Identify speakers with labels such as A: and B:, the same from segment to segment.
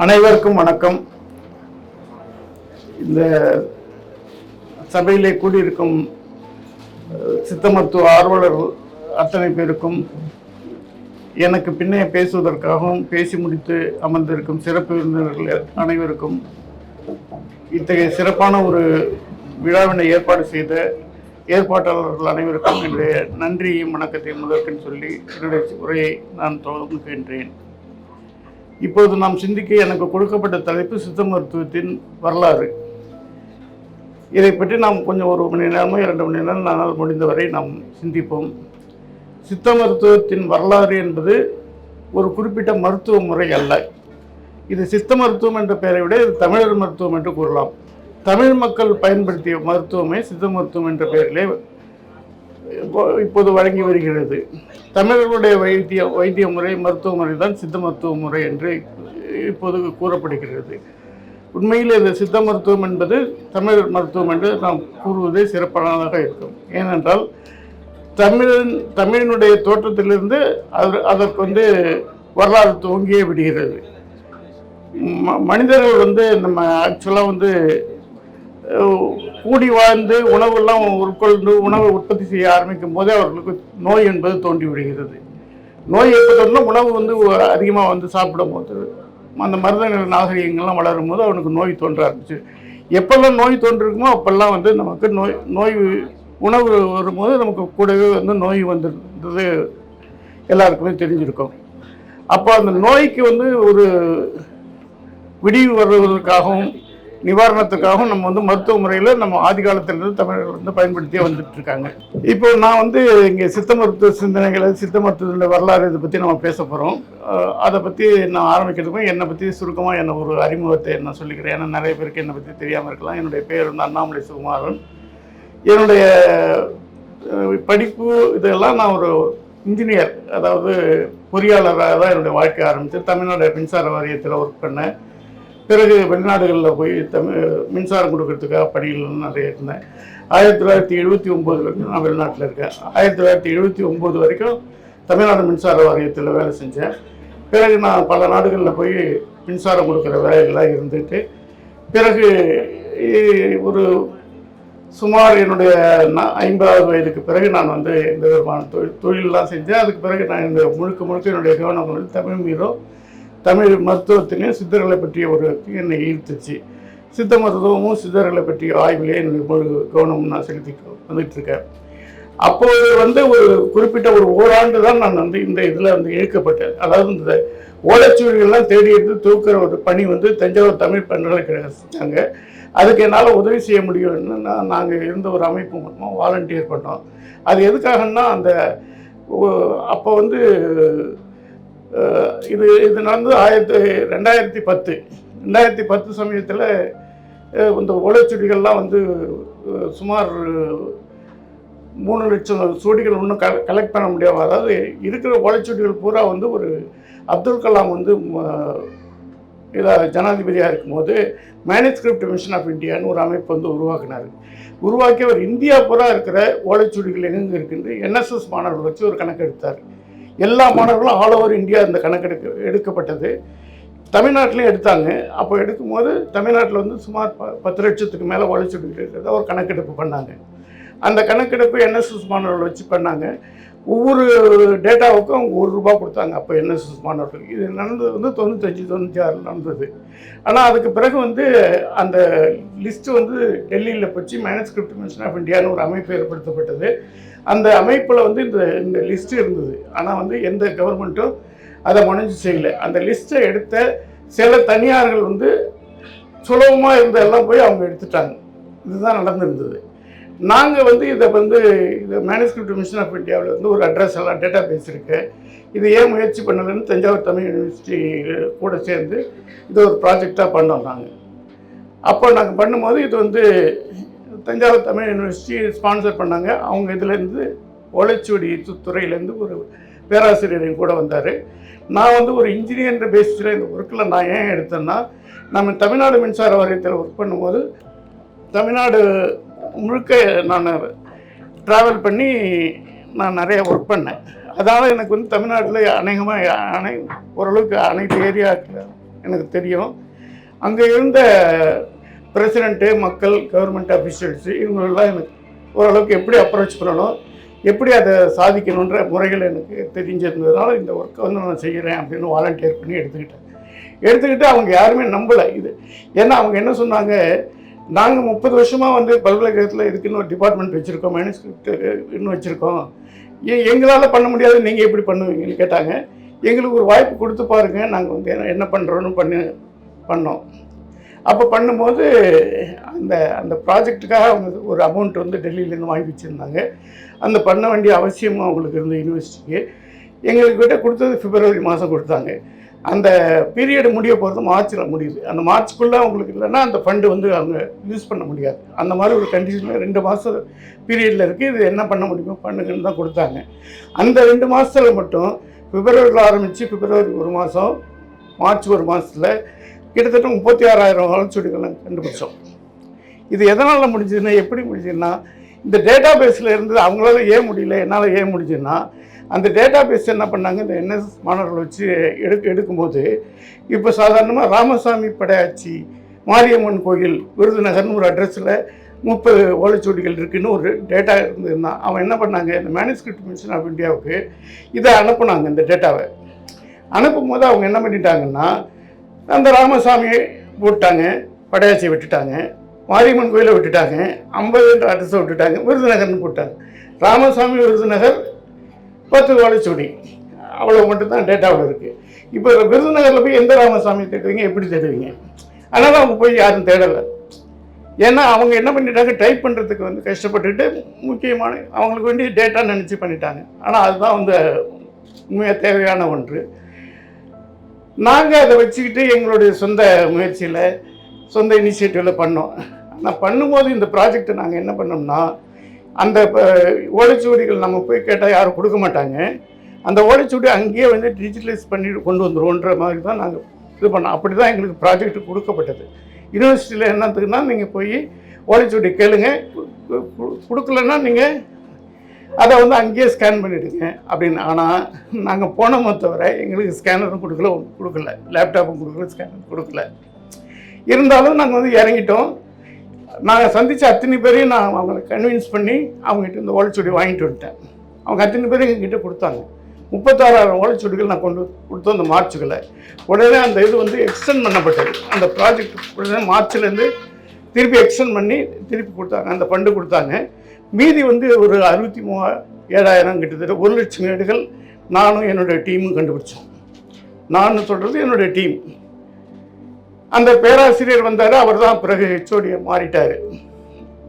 A: அனைவருக்கும் வணக்கம். இந்த சபையிலே கூடியிருக்கும் சித்த மருத்துவ ஆர்வலர்கள் அத்தனை பேருக்கும், எனக்கு பின்னே பேசுவதற்காகவும் பேசி முடித்து அமர்ந்திருக்கும் சிறப்பு விருந்தினர்கள் அனைவருக்கும், இத்தகைய சிறப்பான ஒரு விழாவினை ஏற்பாடு செய்த ஏற்பாட்டாளர்கள் அனைவருக்கும் என்னுடைய நன்றியையும் வணக்கத்தையும் முதற்கன்னு சொல்லி என்னுடைய உரையை நான் தொடங்குகின்றேன். இப்போது நாம் சிந்திக்க எனக்கு கொடுக்கப்பட்ட தலைப்பு சித்த மருத்துவத்தின் வரலாறு. இதை பற்றி நாம் கொஞ்சம் 1 மணி நேரமோ 2 மணி நேரம் நானால் முடிந்தவரை நாம் சிந்திப்போம். சித்த மருத்துவத்தின் வரலாறு என்பது ஒரு குறிப்பிட்ட மருத்துவ முறை அல்ல. இது சித்த மருத்துவம் என்ற பெயரை விட இது தமிழர் மருத்துவம் என்று கூறலாம். தமிழ் மக்கள் பயன்படுத்திய மருத்துவமே சித்த மருத்துவம் என்ற பெயரிலே இப்போது வழங்கி வருகிறது. தமிழர்களுடைய வைத்திய முறை, மருத்துவ முறை தான் சித்த மருத்துவ முறை என்று இப்போது கூறப்படுகிறது. உண்மையில் இந்த சித்த மருத்துவம் என்பது தமிழர் மருத்துவம் என்று நாம் கூறுவதே சிறப்பானதாக இருக்கும். ஏனென்றால் தமிழினுடைய தோற்றத்திலிருந்து அதற்கு வரலாறு துவங்கியே விடுகிறது. மனிதர்கள் நம்ம ஆக்சுவலாக கூடி வாழ்ந்து உணவெல்லாம் உட்கொண்டு உணவை உற்பத்தி செய்ய ஆரம்பிக்கும் போதே அவர்களுக்கு நோய் என்பது தோன்றி விடுகிறது. நோய் எப்போ தோன்றும் உணவு அதிகமாக சாப்பிடும் போது அந்த மருந்துகள் நாகரிகங்கள்லாம் வளரும் போது அவனுக்கு நோய் தோன்ற ஆரம்பிச்சு. எப்பெல்லாம் நோய் தோன்றிருக்குமோ அப்பெல்லாம் நமக்கு நோய் உணவு வரும்போது நமக்கு கூடவே நோய் வந்துருந்தது எல்லாருக்குமே தெரிஞ்சிருக்கும். அப்போ அந்த நோய்க்கு ஒரு விடிவு வருவதற்காகவும் நிவாரணத்துக்காகவும் நம்ம மருத்துவ முறையில் நம்ம ஆதி காலத்திலிருந்து தமிழர்கள் பயன்படுத்தியே வந்துட்டு இருக்காங்க. இப்போ நான் இங்கே சித்த மருத்துவ சிந்தனைகளை, சித்த மருத்துவ வரலாறு இதை பற்றி நம்ம பேச போகிறோம். அதை பற்றி நான் ஆரம்பிக்கிறதுக்கும் என்னை பற்றி சுருக்கமாக ஒரு அறிமுகத்தை நான் சொல்லிக்கிறேன். ஏன்னா நிறைய பேருக்கு என்னை பற்றி தெரியாமல் இருக்கலாம். என்னுடைய பேர் அண்ணாமலை சுகுமாரன். என்னுடைய படிப்பு இதெல்லாம் நான் ஒரு இன்ஜினியர், அதாவது பொறியாளராக தான் என்னுடைய வாழ்க்கை ஆரம்பித்து தமிழ்நாடு மின்சார வாரியத்தில் ஒர்க் பண்ணேன். பிறகு வெளிநாடுகளில் போய் மின்சாரம் கொடுக்கறதுக்காக பணிகள் நிறைய இருந்தேன். 1979 வரைக்கும் நான் வெளிநாட்டில் இருக்கேன். 1979 வரைக்கும் தமிழ்நாடு மின்சார வாரியத்தில் வேலை செஞ்சேன். பிறகு நான் பல நாடுகளில் போய் மின்சாரம் கொடுக்குற வேலைகள்லாம் இருந்துட்டு, பிறகு ஒரு சுமார் என்னுடைய 50வது வயதுக்கு பிறகு நான் எந்த விதமான தொழிலெலாம் செஞ்சேன். அதுக்கு பிறகு நான் முழுக்க என்னுடைய கவனம் தமிழ் மீதும் தமிழ் மருத்துவத்திலையும் சித்தர்களை பற்றிய என்னை ஈர்த்துச்சு. சித்த மருத்துவமும் சித்தர்களை பற்றிய ஆய்விலே என்னுடைய முழு கவனமும் நான் செலுத்திட்டு வந்துட்டுருக்கேன். அப்போது ஒரு குறிப்பிட்ட ஓராண்டு தான் நான் இந்த இதில் இழுக்கப்பட்டேன். அதாவது இந்த ஓலைச்சுவடிகள்லாம் தேடி எடுத்து தூக்குற ஒரு பணி தஞ்சாவூர் தமிழ் பல்கலைக்கழகம் செஞ்சாங்க. அதுக்கு என்னால் உதவி செய்ய முடியும்னு நாங்கள் இருந்த ஒரு அமைப்பு மூலமாக வாலண்டியர் பண்ணோம். அது எதுக்காகன்னா அப்போ இது நடந்தது 2010 சமயத்தில் இந்த ஓலைச்சுவடிகள்லாம் சுமார் 3 லட்சம் சுவடிகள் இன்னும் கலெக்ட் பண்ண முடியாது. அதாவது இருக்கிற ஓலைச்சுவடிகள் பூரா ஒரு அப்துல் கலாம் ஜனாதிபதியாக இருக்கும்போது மேனுஸ்கிரிப்ட் மிஷன் ஆஃப் இந்தியான்னு ஒரு அமைப்பு உருவாக்கினார். உருவாக்கி அவர் இந்தியா பூரா இருக்கிற ஓலைச்சுவடிகள் எங்கே இருக்குன்னு NSS மாணவர்கள் வச்சு ஒரு கணக்கு எடுத்தார். எல்லா மாணவர்களும் ஆல் ஓவர் இந்தியா இந்த கணக்கெடுப்பு எடுக்கப்பட்டது. தமிழ்நாட்டிலையும் எடுத்தாங்க. அப்போ எடுக்கும்போது தமிழ்நாட்டில் சுமார் 10 லட்சத்துக்கு மேலே ஓலைச்சுவடிகள் இருக்கிறத ஒரு கணக்கெடுப்பு பண்ணாங்க. அந்த கணக்கெடுப்பு NSS மாணவர்கள் வச்சு பண்ணாங்க. ஒவ்வொரு டேட்டாவுக்கும் அவங்க ₹1 கொடுத்தாங்க. அப்போ NSS மாணவர்கள். இது நடந்தது 95-96 நடந்தது. ஆனால் அதுக்கு பிறகு அந்த லிஸ்ட்டு டெல்லியில் போச்சு. மேனுஸ்கிரிப்ட் மிஷன் ஆஃப் இந்தியான்னு ஒரு அமைப்பு ஏற்படுத்தப்பட்டது. அந்த அமைப்பில் இந்த லிஸ்ட்டு இருந்தது. ஆனால் எந்த கவர்மெண்ட்டும் அதை முனைஞ்சு செய்யலை. அந்த லிஸ்ட்டை எடுத்த சில தனியார்கள் சுலபமாக இருந்த எல்லாம் போய் அவங்க எடுத்துட்டாங்க. இதுதான் நடந்திருந்தது. நாங்கள் இதை இது மேனுஸ்கிரிப்ட் மிஷன் ஆஃப் இந்தியாவில் ஒரு அட்ரஸ் எல்லாம் டேட்டா பேஸ் இருக்கு. இது ஏன் முயற்சி பண்ணலன்னு தஞ்சாவூர் தமிழ் யூனிவர்சிட்டி கூட சேர்ந்து இது ஒரு ப்ராஜெக்டாக பண்ணோம். அப்போ நாங்கள் பண்ணும்போது இது தஞ்சாவூர் தமிழ் யூனிவர்சிட்டி ஸ்பான்சர் பண்ணாங்க. அவங்க இதுலேருந்து ஓலைச்சுவடி துறையிலேருந்து ஒரு பேராசிரியரையும் கூட வந்தார். நான் ஒரு இன்ஜினியர் பேசிஸில் இந்த ஒர்க்கில் நான் ஏன் எடுத்தேன்னா, நம்ம தமிழ்நாடு மின்சார வாரியத்தில் ஒர்க் பண்ணும்போது தமிழ்நாடு முழுக்க நான் ட்ராவல் பண்ணி நான் நிறைய ஒர்க் பண்ணேன். அதனால் எனக்கு தமிழ்நாட்டில் அநேகமாக ஓரளவுக்கு அனைத்து ஏரியாவுக்கு எனக்கு தெரியும். அங்கே இருந்த பிரசிடெண்ட்டு, மக்கள், கவர்மெண்ட் அஃபிஷியல்ஸு இவங்களெல்லாம் எனக்கு ஓரளவுக்கு எப்படி அப்ரோச் பண்ணணும், எப்படி அதை சாதிக்கணுன்ற முறைகள் எனக்கு தெரிஞ்சிருந்ததுனால இந்த ஒர்க்கை வந்து நான் செய்கிறேன் அப்படின்னு வாலண்டியர் பண்ணி எடுத்துக்கிட்டு அவங்க யாருமே நம்பலை இது. ஏன்னா அவங்க என்ன சொன்னாங்க, நாங்கள் 30 வருஷமாக வந்து பல்கலைக்கழகத்தில் இதுக்குன்னு ஒரு டிபார்ட்மெண்ட் வச்சுருக்கோம், மேனுஸ்கிரிப்ட் இன்னும் வச்சுருக்கோம், எங்களால் பண்ண முடியாது, நீங்கள் எப்படி பண்ணுவீங்கன்னு கேட்டாங்க. எங்களுக்கு ஒரு வாய்ப்பு கொடுத்து பாருங்கள், நாங்கள் வந்து என்ன பண்ணுறோன்னு பண்ணோம். அப்போ பண்ணும்போது அந்த ப்ராஜெக்டுக்காக அவங்க ஒரு அமௌண்ட் வந்து டெல்லியிலேருந்து வாங்கி வச்சுருந்தாங்க. அந்த பண்ண வேண்டிய அவசியமும் அவங்களுக்கு இருந்த யூனிவர்சிட்டிக்கு. எங்கள்கிட்ட கொடுத்தது பிப்ரவரி மாதம் கொடுத்தாங்க. அந்த பீரியடு முடிய போகிறது மார்ச்சில் முடியுது. அந்த மார்ச்சுக்குள்ளே அவங்களுக்கு இல்லைன்னா அந்த ஃபண்டு வந்து அவங்க யூஸ் பண்ண முடியாது. அந்த மாதிரி ஒரு கண்டிஷனில் 2 மாதம் பீரியடில் இருக்குது. இது என்ன பண்ண முடியுமோ பண்ணுங்கன்னு தான் கொடுத்தாங்க. அந்த 2 மாதத்தில் மட்டும் பிப்ரவரியில் ஆரம்பித்து பிப்ரவரி 1 மாதம், மார்ச் 1 மாதத்தில் கிட்டத்தட்ட 36,000 வளர்ச்சிகளை கண்டுபிடிச்சோம். இது எதனால் முடிஞ்சதுன்னா, எப்படி முடிஞ்சதுன்னா, இந்த டேட்டா பேஸில் இருந்து அவங்களால ஏன் முடியல, என்னால் ஏன் முடிஞ்சுன்னா, அந்த டேட்டா பேஸ் என்ன பண்ணாங்க, இந்த என்எஸ்எஸ் மாணவர்கள் வச்சு எடுக்கும்போது இப்போ சாதாரணமாக ராமசாமி படையாச்சி மாரியம்மன் கோயில் விருதுநகர்னு ஒரு அட்ரஸில் 30 ஓலைச்சுவடிகள் இருக்குதுன்னு ஒரு டேட்டா இருந்ததுன்னா, அவன் என்ன பண்ணாங்க, இந்த மேனுஸ்கிரிப்ட் மிஷன் ஆஃப் இந்தியாவுக்கு இதை அனுப்புனாங்க. இந்த டேட்டாவை அனுப்பும் போது அவங்க என்ன பண்ணிட்டாங்கன்னா, அந்த ராமசாமியை போட்டாங்க, படையாச்சியை விட்டுட்டாங்க, மாரியம்மன் கோயிலை விட்டுட்டாங்க, 50 அட்ரஸை விட்டுட்டாங்க, விருதுநகர்னு போட்டாங்க. ராமசாமி விருதுநகர் 10 ஓலைச்சுவடி, அவ்வளோ மட்டும்தான் டேட்டாவில் இருக்குது. இப்போ விருதுநகரில் போய் எந்த ராமசாமி தேடுவீங்க, எப்படி தேடுவீங்க? அதனால் அவங்க போய் யாரும் தேடலை. ஏன்னா அவங்க என்ன பண்ணிட்டாங்க, டைப் பண்ணுறதுக்கு வந்து கஷ்டப்பட்டுட்டு முக்கியமான அவங்களுக்கு வேண்டிய டேட்டா நினச்சி பண்ணிட்டாங்க. ஆனால் அதுதான் வந்து உண்மையாக தேவையான ஒன்று. நாங்கள் அதை வச்சுக்கிட்டு எங்களுடைய சொந்த முயற்சியில், சொந்த இனிஷியேட்டிவில் பண்ணோம். ஆனால் பண்ணும்போது இந்த ப்ராஜெக்டை நாங்கள் என்ன பண்ணோம்னா, அந்த ஓலைச்சுவடிகள் நம்ம போய் கேட்டால் யாரும் கொடுக்க மாட்டாங்க. அந்த ஓலைச்சுவடி அங்கேயே வந்து டிஜிட்டலைஸ் பண்ணி கொண்டு வந்துடுவோன்ற மாதிரி தான் நாங்கள் இது பண்ணோம். அப்படி தான் எங்களுக்கு ப்ராஜெக்ட் கொடுக்கப்பட்டது. யூனிவர்சிட்டியில் என்னத்துக்குன்னா, நீங்கள் போய் ஓலைச்சுவடி கேளுங்க, கொடுக்கலன்னா நீங்கள் அதை வந்து அங்கேயே ஸ்கேன் பண்ணிவிடுங்க அப்படின்னு. ஆனால் நாங்கள் போனோமே தவிர எங்களுக்கு ஸ்கேனரும் கொடுக்கல, லேப்டாப்பும் கொடுக்கல, ஸ்கேனரும் கொடுக்கல. இருந்தாலும் நாங்கள் வந்து இறங்கிட்டோம். நாங்கள் சந்தித்த அத்தனை பேரையும் நான் அவங்களை கன்வின்ஸ் பண்ணி அவங்ககிட்ட இந்த ஓலைச்சுவடி வாங்கிட்டு வந்துட்டேன். அவங்க அத்தனை பேரும் எங்ககிட்ட கொடுத்தாங்க. 36,000 ஓலைச்சுவடிகள் நான் கொடுத்தோம் அந்த மார்ச்சுக்குள்ளே. உடனே அந்த இது வந்து எக்ஸ்டெண்ட் பண்ணப்பட்டது. அந்த ப்ராஜெக்ட் உடனே மார்ச்லேருந்து திருப்பி எக்ஸ்டெண்ட் பண்ணி திருப்பி கொடுத்தாங்க, அந்த ஃபண்டு கொடுத்தாங்க. மீதி வந்து ஒரு 63,700 கிட்டத்தட்ட 1 லட்சம் ஏடுகள் நானும் என்னுடைய டீமும் கண்டுபிடிச்சோம். நான் சொல்கிறது என்னுடைய டீம். அந்த பேராசிரியர் வந்தார், அவர் தான் பிறகு ஹெச்ஓடியை மாறிட்டார்.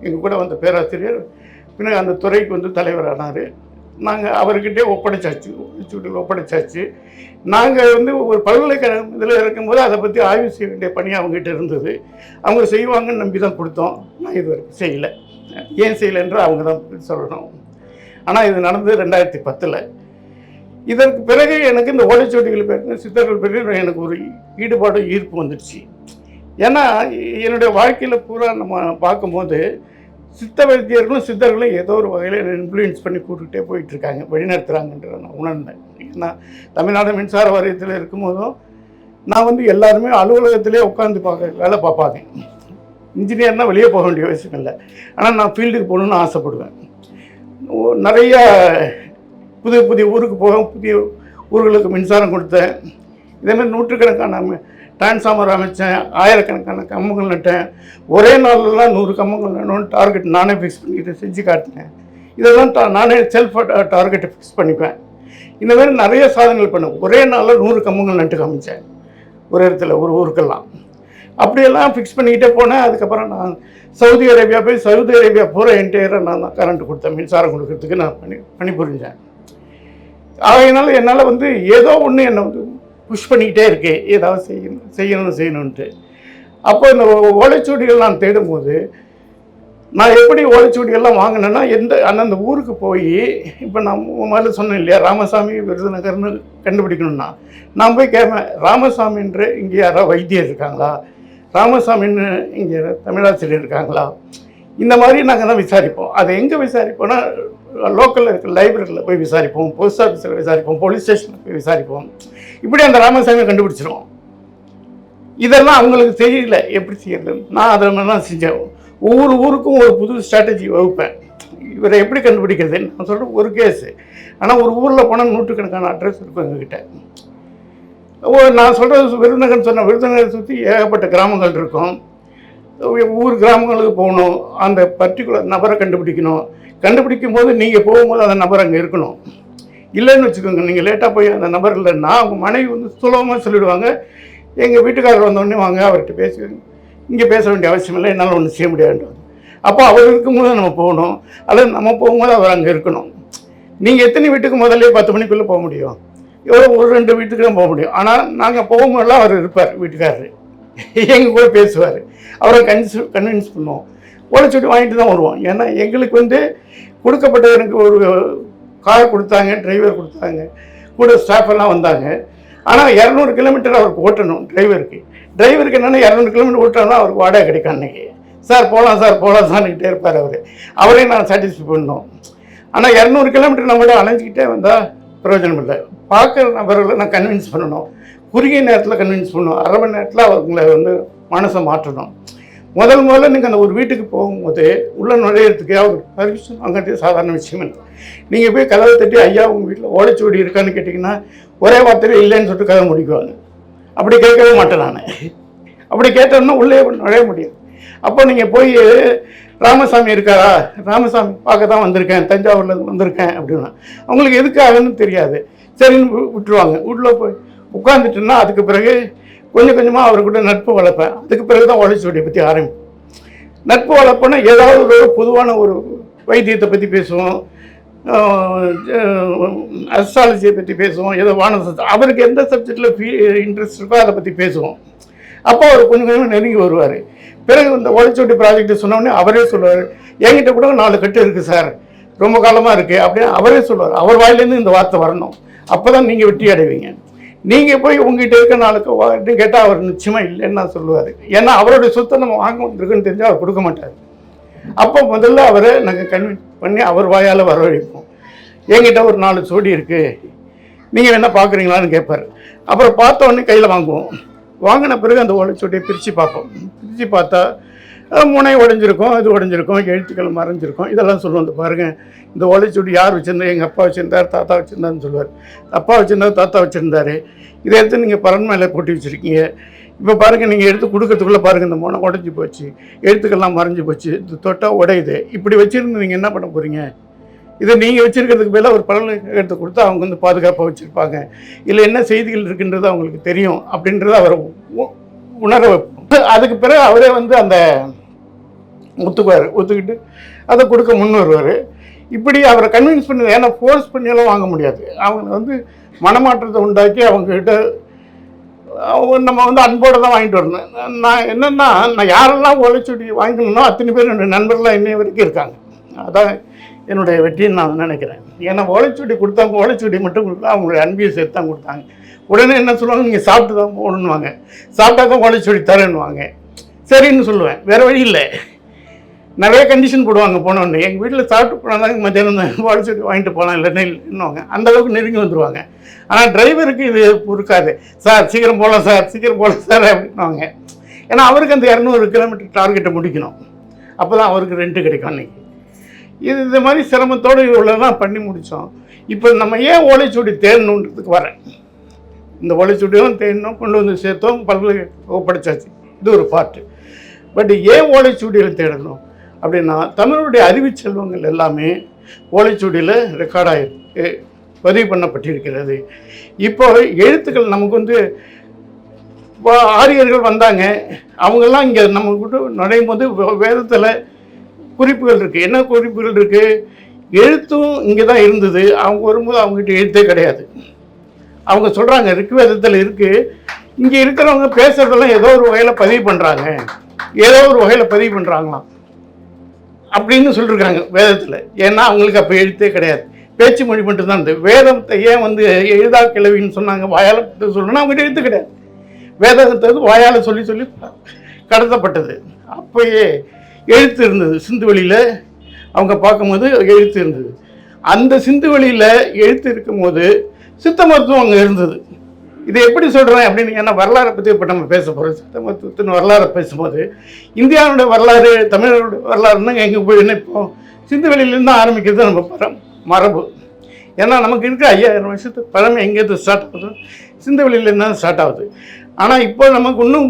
A: எங்கள் கூட வந்த பேராசிரியர் பின்னாடி அந்த துறைக்கு வந்து தலைவரானார். நாங்கள் அவர்கிட்டே ஒப்படைச்சாச்சு. நாங்கள் வந்து ஒரு பல்கலைக்கழகம் இதில் இருக்கும்போது அதை பற்றி ஆய்வு செய்ய வேண்டிய பணி அவங்ககிட்ட இருந்தது. அவங்க செய்வாங்கன்னு நம்பி தான் கொடுத்தோம். நான் இது வரைக்கும் செய்யலை. ஏன் செய்யலைன்ற அவங்க தான் சொல்லணும். ஆனால் இது நடந்தது 2010. இதற்கு பிறகு எனக்கு இந்த ஓலைச்சுவடிகள் பேர், சித்தர்கள் பேர் எனக்கு ஒரு ஈடுபாடு, ஈர்ப்பு வந்துடுச்சு. ஏன்னா என்னுடைய வாழ்க்கையில் பூரா நம்ம பார்க்கும்போது சித்த வைத்தியர்களும் சித்தர்களும் ஏதோ ஒரு வகையில் இன்ஃப்ளூயன்ஸ் பண்ணி கூட்டுகிட்டே போயிட்டுருக்காங்க, வழிநடத்துகிறாங்கன்ற நான் உணர்ந்தேன். ஏன்னா தமிழ்நாடு மின்சார வாரியத்தில் இருக்கும்போதும் நான் வந்து எல்லாருமே அலுவலகத்திலே உட்காந்து வேலை பார்ப்பாங்க. இன்ஜினியர்னால் வெளியே போக வேண்டிய அவசியம் இல்லை. ஆனால் நான் ஃபீல்டுக்கு போகணுன்னு ஆசைப்படுவேன். நிறைய புதிய ஊருக்கு போவேன், புதிய ஊர்களுக்கு மின்சாரம் கொடுத்தேன். இதேமாதிரி நூற்றுக்கணக்கான டிரான்ஸ்ஃபார்மர் அமைச்சேன், ஆயிரக்கணக்கான கம்பங்கள் நட்டேன். ஒரே நாள்லாம் 100 கம்பங்கள் நடணும்னு டார்கெட் நானே ஃபிக்ஸ் பண்ணிட்டு செஞ்சு காட்டினேன். இதெல்லாம் நானே செல்ஃப் டார்கெட்டை ஃபிக்ஸ் பண்ணிப்பேன். இந்த மாதிரி நிறைய சாதனைகள் பண்ணேன். ஒரே நாளில் 100 கம்பங்கள் நட்டு காமிச்சேன் ஒரு இடத்துல, ஒரு ஊருக்கெல்லாம். அப்படியெல்லாம் ஃபிக்ஸ் பண்ணிக்கிட்டே போனேன். அதுக்கப்புறம் நான் சவுதி அரேபியா பூரா என்டையராக நான் தான் கரண்ட் கொடுத்தேன், மின்சாரம் கொடுக்கறதுக்கு நான் பணிபுரிஞ்சேன். அதனால என்னால் வந்து ஏதோ ஒன்று என்னை வந்து புஷ் பண்ணிக்கிட்டே இருக்கேன், ஏதாவது செய்யணும்ன்ட்டு. அப்போ இந்த ஓலைச்சுவடிகள் நான் தேடும்போது நான் எப்படி ஓலைச்சுவடிகள்லாம் வாங்கினேன்னா, அந்தந்த ஊருக்கு போய், இப்போ நான் முதல்ல சொன்னேன் இல்லையா, ராமசாமி விருதுநகர்னு கண்டுபிடிக்கணும்னா நான் போய் கேட்பேன், ராமசாமின்ற இங்கே யாராவது வைத்தியர் இருக்காங்களா, ராமசாமின்னு இங்கே தமிழாசிரியர் இருக்காங்களா, இந்த மாதிரி நாங்கள் தான் விசாரிப்போம். அதை எங்கே விசாரிப்போம்னா, லோக்கலில் இருக்கிற லைப்ரரியில் போய் விசாரிப்போம், போஸ்ட் ஆஃபீஸில் விசாரிப்போம், போலீஸ் ஸ்டேஷனில் போய் விசாரிப்போம். இப்படி அந்த ராமசாமியை கண்டுபிடிச்சிருவோம். இதெல்லாம் அவங்களுக்கு தெரியல எப்படி செய்யறது. நான் அதை தான் செஞ்சேன். ஒவ்வொரு ஊருக்கும் ஒரு புது ஸ்ட்ராட்டஜி வகுப்பேன். இவரை எப்படி கண்டுபிடிக்கிறது நான் சொல்கிறேன். ஒரு கேஸு, ஆனால் ஒரு ஊரில் போனால் நூற்றுக்கணக்கான அட்ரஸ் இருக்கும் எங்ககிட்ட. நான் சொல்கிறது விருதுநகர்னு சொன்ன விருதுநகரை சுற்றி ஏகப்பட்ட கிராமங்கள் இருக்கும். ஒவ்வொரு கிராமங்களுக்கு போகணும், அந்த பர்டிகுலர் நபரை கண்டுபிடிக்கணும். கண்டுபிடிக்கும் போது நீங்கள் போகும்போது அந்த நபர் அங்கே இருக்கணும். இல்லைன்னு வச்சுக்கோங்க, நீங்கள் லேட்டாக போய் அந்த நபர் இல்லைன்னா அவங்க மனைவி வந்து சுலபமாக சொல்லிவிடுவாங்க, எங்கள் வீட்டுக்காரர் வந்தோடனே வாங்க அவர்கிட்ட பேசி, இங்கே பேச வேண்டிய அவசியம் இல்லை, என்னால் ஒன்றும் செய்ய முடியாது. அப்போ அவர் இருக்கும்போது நம்ம போகணும், அல்லது நம்ம போகும்போது அவர் அங்கே இருக்கணும். நீங்கள் எத்தனை வீட்டுக்கு முதல்ல 10 மணிக்குள்ளே போக முடியும்? எவ்வளோ ஒரு 2 வீட்டுக்கு தான் போக முடியும். ஆனால் நாங்கள் போகும்போதெல்லாம் அவர் இருப்பார், வீட்டுக்காரர் எங்கள் கூட பேசுவார். அவரை கன்வின்ஸ் பண்ணுவோம். ஓலைச்சுவடி வாங்கிட்டு தான் வருவோம். ஏன்னா எங்களுக்கு வந்து கொடுக்கப்பட்ட எனக்கு ஒரு கார் கொடுத்தாங்க, டிரைவர் கொடுத்தாங்க, கூட ஸ்டாஃப் எல்லாம் வந்தாங்க. ஆனால் 200 கிலோமீட்டர் அவருக்கு ஓட்டணும் டிரைவருக்கு என்னென்னா 200 கிலோமீட்டர் ஓட்டணும்னா அவருக்கு வாடகை கிடைக்கும். அன்றைக்கி சார் போகலாம் சார்கிட்டே இருப்பார் அவரையும் நான் சாட்டிஸ்ஃபை பண்ணோம். ஆனால் 200 கிலோமீட்டர் நம்மளோட அலைஞ்சிக்கிட்டே வந்தால் பிரயோஜனம் இல்லை. பார்க்குற நபர்களை நான் கன்வின்ஸ் பண்ணணும், குறுகிய நேரத்தில் கன்வின்ஸ் பண்ணணும், அரை மணி நேரத்தில் அவங்களை வந்து மனசை மாற்றணும். முதல்ல நீங்கள் அந்த ஒரு வீட்டுக்கு போகும்போது உள்ளே நுழையிறதுக்கு அவர் பர்மிஷன் வாங்கிறது சாதாரண விஷயம் இல்லை. நீங்கள் போய் கதவை தட்டி ஐயா உங்கள் வீட்டில் ஓலைச்சுவடி இருக்கான்னு கேட்டிங்கன்னா ஒரே வார்த்தையில் இல்லைன்னு சொல்லிட்டு கதை முடிக்குவாங்க. அப்படி கேட்கவே மாட்டேன் நான். அப்படி கேட்டோம்னா உள்ளே நுழைய முடியும். அப்போ நீங்கள் போய் ராமசாமி இருக்காரா, ராமசாமி பார்க்க தான் வந்திருக்கேன், தஞ்சாவூரில் வந்திருக்கேன் அப்படின்னா அவங்களுக்கு எதுக்காகன்னு தெரியாது. சரின்னு விட்டுருவாங்க. உள்ளே போய் உட்காந்துட்டுன்னா அதுக்கு பிறகு கொஞ்சம் கொஞ்சமாக அவர்கிட்ட நட்பு வளர்ப்பேன். அதுக்கு பிறகு தான் ஓலைச்சுவடியை பற்றி ஆரம்பிப்பேன். நட்பு வளர்ப்போன்னா ஏதாவது ஒரு பொதுவான ஒரு வைத்தியத்தை பற்றி பேசுவோம், அஸ்ட்ராலஜியை பற்றி பேசுவோம், ஏதோ வானசம் அவருக்கு எந்த சப்ஜெக்டில் இன்ட்ரெஸ்ட் இருக்கோ அதை பற்றி பேசுவோம். அப்போ அவர் கொஞ்சம் கொஞ்சம் நெருங்கி வருவார். பிறகு இந்த ஓலைச்சுவடி ப்ராஜெக்ட் சொன்னோடனே அவரே சொல்லுவார், என்கிட்ட கூட 4 கட்டு இருக்குது சார், ரொம்ப காலமாக இருக்குது அப்படின்னு அவரே சொல்லுவார். அவர் வாயிலேருந்து இந்த வார்த்தை வரணும், அப்போ தான் நீங்கள் வெற்றி அடைவீங்க. நீங்கள் போய் உங்ககிட்ட இருக்க 4 கேட்டால் அவர் நிச்சயமாக இல்லைன்னு நான் சொல்லுவார். ஏன்னா அவருடைய சொத்தை நம்ம வாங்க வந்துருக்குன்னு தெரிஞ்சால் அவர் கொடுக்க மாட்டார். அப்போ முதல்ல அவரை நாங்கள் கன்வின்ஸ் பண்ணி அவர் வாயால் வரவழைப்போம். என்கிட்ட ஒரு 4 சோடி இருக்குது, நீங்கள் வேணா பார்க்குறீங்களான்னு கேட்பார். அப்புறம் பார்த்த உடனே கையில் வாங்குவோம். வாங்கின பிறகு அந்த ஓலைச்சுவடியை பிரித்து பார்ப்போம். பிரித்து பார்த்தா முனை உடைஞ்சிருக்கும், இது உடைஞ்சிருக்கும், எழுத்துக்கள் மறைஞ்சிருக்கும், இதெல்லாம் சொல்லுவோம். இந்த பாருங்கள், இந்த ஓலைச்சுவடி யார் வச்சுருந்தா, எங்கள் அப்பா வச்சுருந்தார், தாத்தா வச்சுருந்தாருன்னு சொல்லுவார். அப்பா வச்சுருந்தார், தாத்தா வச்சுருந்தாரு, இதை எடுத்து நீங்கள் பரன் மேலே போட்டு வச்சுருக்கீங்க. இப்போ பாருங்கள், நீங்கள் எடுத்து கொடுக்கறதுக்குள்ளே பாருங்கள், இந்த முனை உடஞ்சி போச்சு, எழுத்துக்கள்லாம் மறைஞ்சி போச்சு, இது தொட்டால் உடையுது. இப்படி வச்சுருந்து நீங்கள் என்ன பண்ண போகிறீங்க? இதை நீங்கள் வச்சுருக்கிறதுக்கு மேலே ஒரு பலன் எடுத்து கொடுத்தா அவங்க வந்து பாதுகாப்பாக வச்சுருப்பாங்க, இல்லை என்ன செய்திகள் இருக்குன்றது அவங்களுக்கு தெரியும் அப்படின்றத அவரை உணர வைப்போம். அதுக்கு பிறகு அவரே வந்து அந்த ஒத்துக்கிட்டு அதை கொடுக்க முன் வருவார். இப்படி அவரை கன்வின்ஸ் பண்ணி, ஏன்னா ஃபோர்ஸ் பண்ணியெல்லாம் வாங்க முடியாது. அவங்க வந்து மனமாற்றத்தை உண்டாக்கி அவங்கக்கிட்ட நம்ம வந்து அன்போடு தான் வாங்கிட்டு வரணும். நான் என்னென்னா, நான் யாரெல்லாம் ஓலைச்சுவடி வாங்கிக்கணும்னோ அத்தனை பேர் என்னுடைய நண்பர்கள்லாம் இன்னைய வரைக்கும் இருக்காங்க. அதான் என்னுடைய வெற்றின்னு நான் நினைக்கிறேன். ஏன்னா ஓலைச்சுவடி கொடுத்தாங்க, ஓலைச்சுவடி மட்டும் கொடுத்தா அவங்களுடைய அன்பையை சேர்த்து தான் கொடுத்தாங்க. உடனே என்ன சொல்லுவாங்க, நீங்கள் சாப்பிட்டு தான் போகணுன்னுவாங்க, சாப்பிட்டா தான் ஓலைச்சுவடி தரேன்னுவாங்க. சரின்னு சொல்லுவேன், வேறு வழி இல்லை. நிறைய கண்டிஷன் போடுவாங்க. போனோன்னு எங்கள் வீட்டில் சாப்பிட்டு போனால் தான் மத்தியானம் ஓலைச்சுவடி வாங்கிட்டு போகலாம், இல்லைன்னா இல்லைன்னுவாங்க. அந்தளவுக்கு நெருங்கி வந்துடுவாங்க. ஆனால் டிரைவருக்கு இது பொறுக்காது. சார் சீக்கிரம் போகலாம் சார், சீக்கிரம் போகலாம் சார் அப்படின்னுவாங்க. ஏன்னா அவருக்கு அந்த 200 கிலோமீட்டர் டார்கெட்டை முடிக்கணும், அப்போ தான் அவருக்கு ரெண்ட்டு கிடைக்கும். அன்றைக்கி இந்த மாதிரி சிரமத்தோடு இவ்வளோதான் பண்ணி முடித்தோம். இப்போ நம்ம ஏன் ஓலைச்சுவடி தேடணுன்றதுக்கு வரேன். இந்த ஓலைச்சுவடியும் தேடணும், கொண்டு வந்து சேர்த்தோம், பல்கலைக்கழக படித்தாச்சு, இது ஒரு பார்ட்டு. பட் ஏன் ஓலைச்சுவடியில் தேடணும் அப்படின்னா, தமிழுடைய அறிவு செல்வங்கள் எல்லாமே ஓலைச்சுவடியில் ரெக்கார்டாகிருக்கு, பதிவு பண்ணப்பட்டிருக்கிறது. இப்போ எழுத்துக்கள் நமக்கு வந்து ஆரியர்கள் வந்தாங்க, அவங்கெல்லாம் இங்கே நம்ம கூட நுழையும் போது வேதத்தில் குறிப்புகள் இருக்குது. என்ன குறிப்புகள் இருக்குது? எழுத்தும் இங்கே தான் இருந்தது. அவங்க வரும்போது அவங்ககிட்ட எழுத்தே கிடையாது. அவங்க சொல்கிறாங்க ரிக்வேதத்தில் இருக்குது, இங்கே இருக்கிறவங்க பேசுகிறதெல்லாம் ஏதோ ஒரு வகையில் பதிவு பண்ணுறாங்க, ஏதோ ஒரு வகையில் பதிவு பண்ணுறாங்களாம் அப்படின்னு சொல்லியிருக்காங்க வேதத்தில். ஏன்னா அவங்களுக்கு அப்போ எழுத்தே கிடையாது, பேச்சு மொழி மட்டும்தான் இருந்தது. வேதத்தை ஏன் வந்து எழுதா கிழவின்னு சொன்னாங்க, வாயால் சொல்லணும்னா அவங்ககிட்ட எழுத்து கிடையாது. வேதத்தை வந்து வாயால் சொல்லி சொல்லி கடத்தப்பட்டது. அப்போயே எழுத்து இருந்தது. சிந்து வெளியில் அவங்க பார்க்கும்போது எழுத்து இருந்தது. அந்த சிந்து வெளியில் எழுத்து இருக்கும்போது சித்த மருத்துவம் அங்கே இருந்தது. இதை எப்படி சொல்கிறேன் அப்படின்னு, ஏன்னா வரலாறை பற்றி இப்போ நம்ம பேச போகிறோம். சித்த மருத்துவத்தின் வரலாறை பேசும்போது இந்தியாவுடைய வரலாறு, தமிழர்களுடைய வரலாறுன்னா எங்கே போய் நினைப்போம்? சிந்துவெளியிலேருந்து ஆரம்பிக்கிறது நம்ம மரபு. ஏன்னா நமக்கு இருக்கிற 5000 வருஷத்து பழமை எங்கேருந்து ஸ்டார்ட் ஆகுது? சிந்துவெளியிலேருந்து தான் ஸ்டார்ட் ஆகுது. ஆனால் இப்போ நமக்கு இன்னும்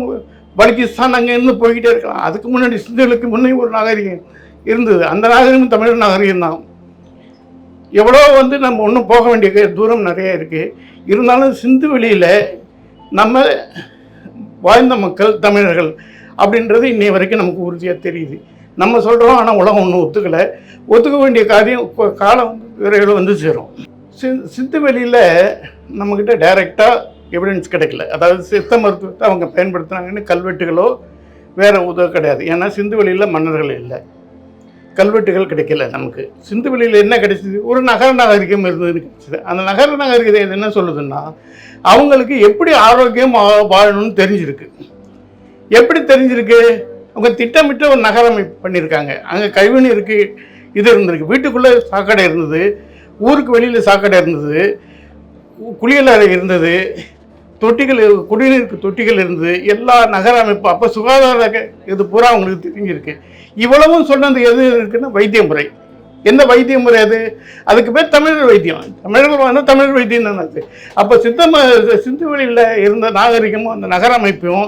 A: பலுக்கிஸ்தான் அங்கேருந்து போய்கிட்டே இருக்கலாம். அதுக்கு முன்னாடி சிந்துவெளிக்கு முன்னே ஒரு நாகரிகம் இருந்தது. அந்த நாகரிகம் தமிழ் நாகரிகம் தான். எவ்வளோ நம்ம ஒன்றும் போக வேண்டிய தூரம் நிறைய இருக்குது. இருந்தாலும் சிந்துவெளியில் நம்ம வாழ்ந்த மக்கள் தமிழர்கள் அப்படின்றது இன்னைய வரைக்கும் நமக்கு உறுதியாக தெரியுது. நம்ம சொல்கிறோம், ஆனால் உலகம் ஒன்றும் ஒத்துக்க வேண்டிய காலம் விரைவில் சேரும். சிந்துவெளியில் நம்மக்கிட்ட டைரெக்டாக எவிடன்ஸ் கிடைக்கல. அதாவது சித்த மருத்துவத்தை அவங்க பயன்படுத்துனாங்கன்னு கல்வெட்டுகளோ வேறு உதவி கிடையாது. ஏன்னா சிந்துவெளியில் மன்னர்கள் இல்லை, கல்வெட்டுகள் கிடைக்கல நமக்கு. சிந்துவெளியில் என்ன கிடைச்சிது? ஒரு நகர நாகரிகம் இருந்ததுன்னு கிடைச்சிது. அந்த நகர நாகரிகம் என்ன சொல்லுதுன்னா, அவங்களுக்கு எப்படி ஆரோக்கியம் வாழணும்னு தெரிஞ்சிருக்கு. எப்படி தெரிஞ்சிருக்கு? அவங்க திட்டமிட்டு ஒரு நகரமைப்பு பண்ணியிருக்காங்க. அங்கே கழிவுநீருக்கு இது இருந்திருக்கு, வீட்டுக்குள்ளே சாக்கடை இருந்தது, ஊருக்கு வெளியில் சாக்கடை இருந்தது, குளியலறை இருந்தது, தொட்டிகள், குடிநீருக்கு தொட்டிகள் இருந்தது, எல்லா நகர அமைப்பு. அப்போ சுகாதார இது பூரா அவங்களுக்கு தெரிஞ்சிருக்கு. இவ்வளவும் சொன்னது எது இருக்குன்னா வைத்திய முறை. எந்த வைத்திய முறை அது? அதுக்கு பேர் தமிழர் வைத்தியம். தமிழர்கள் வந்து தமிழர் வைத்தியம் தான் அது. அப்போ சிந்துவெளியில் இருந்த நாகரிகமும் அந்த நகர அமைப்பும்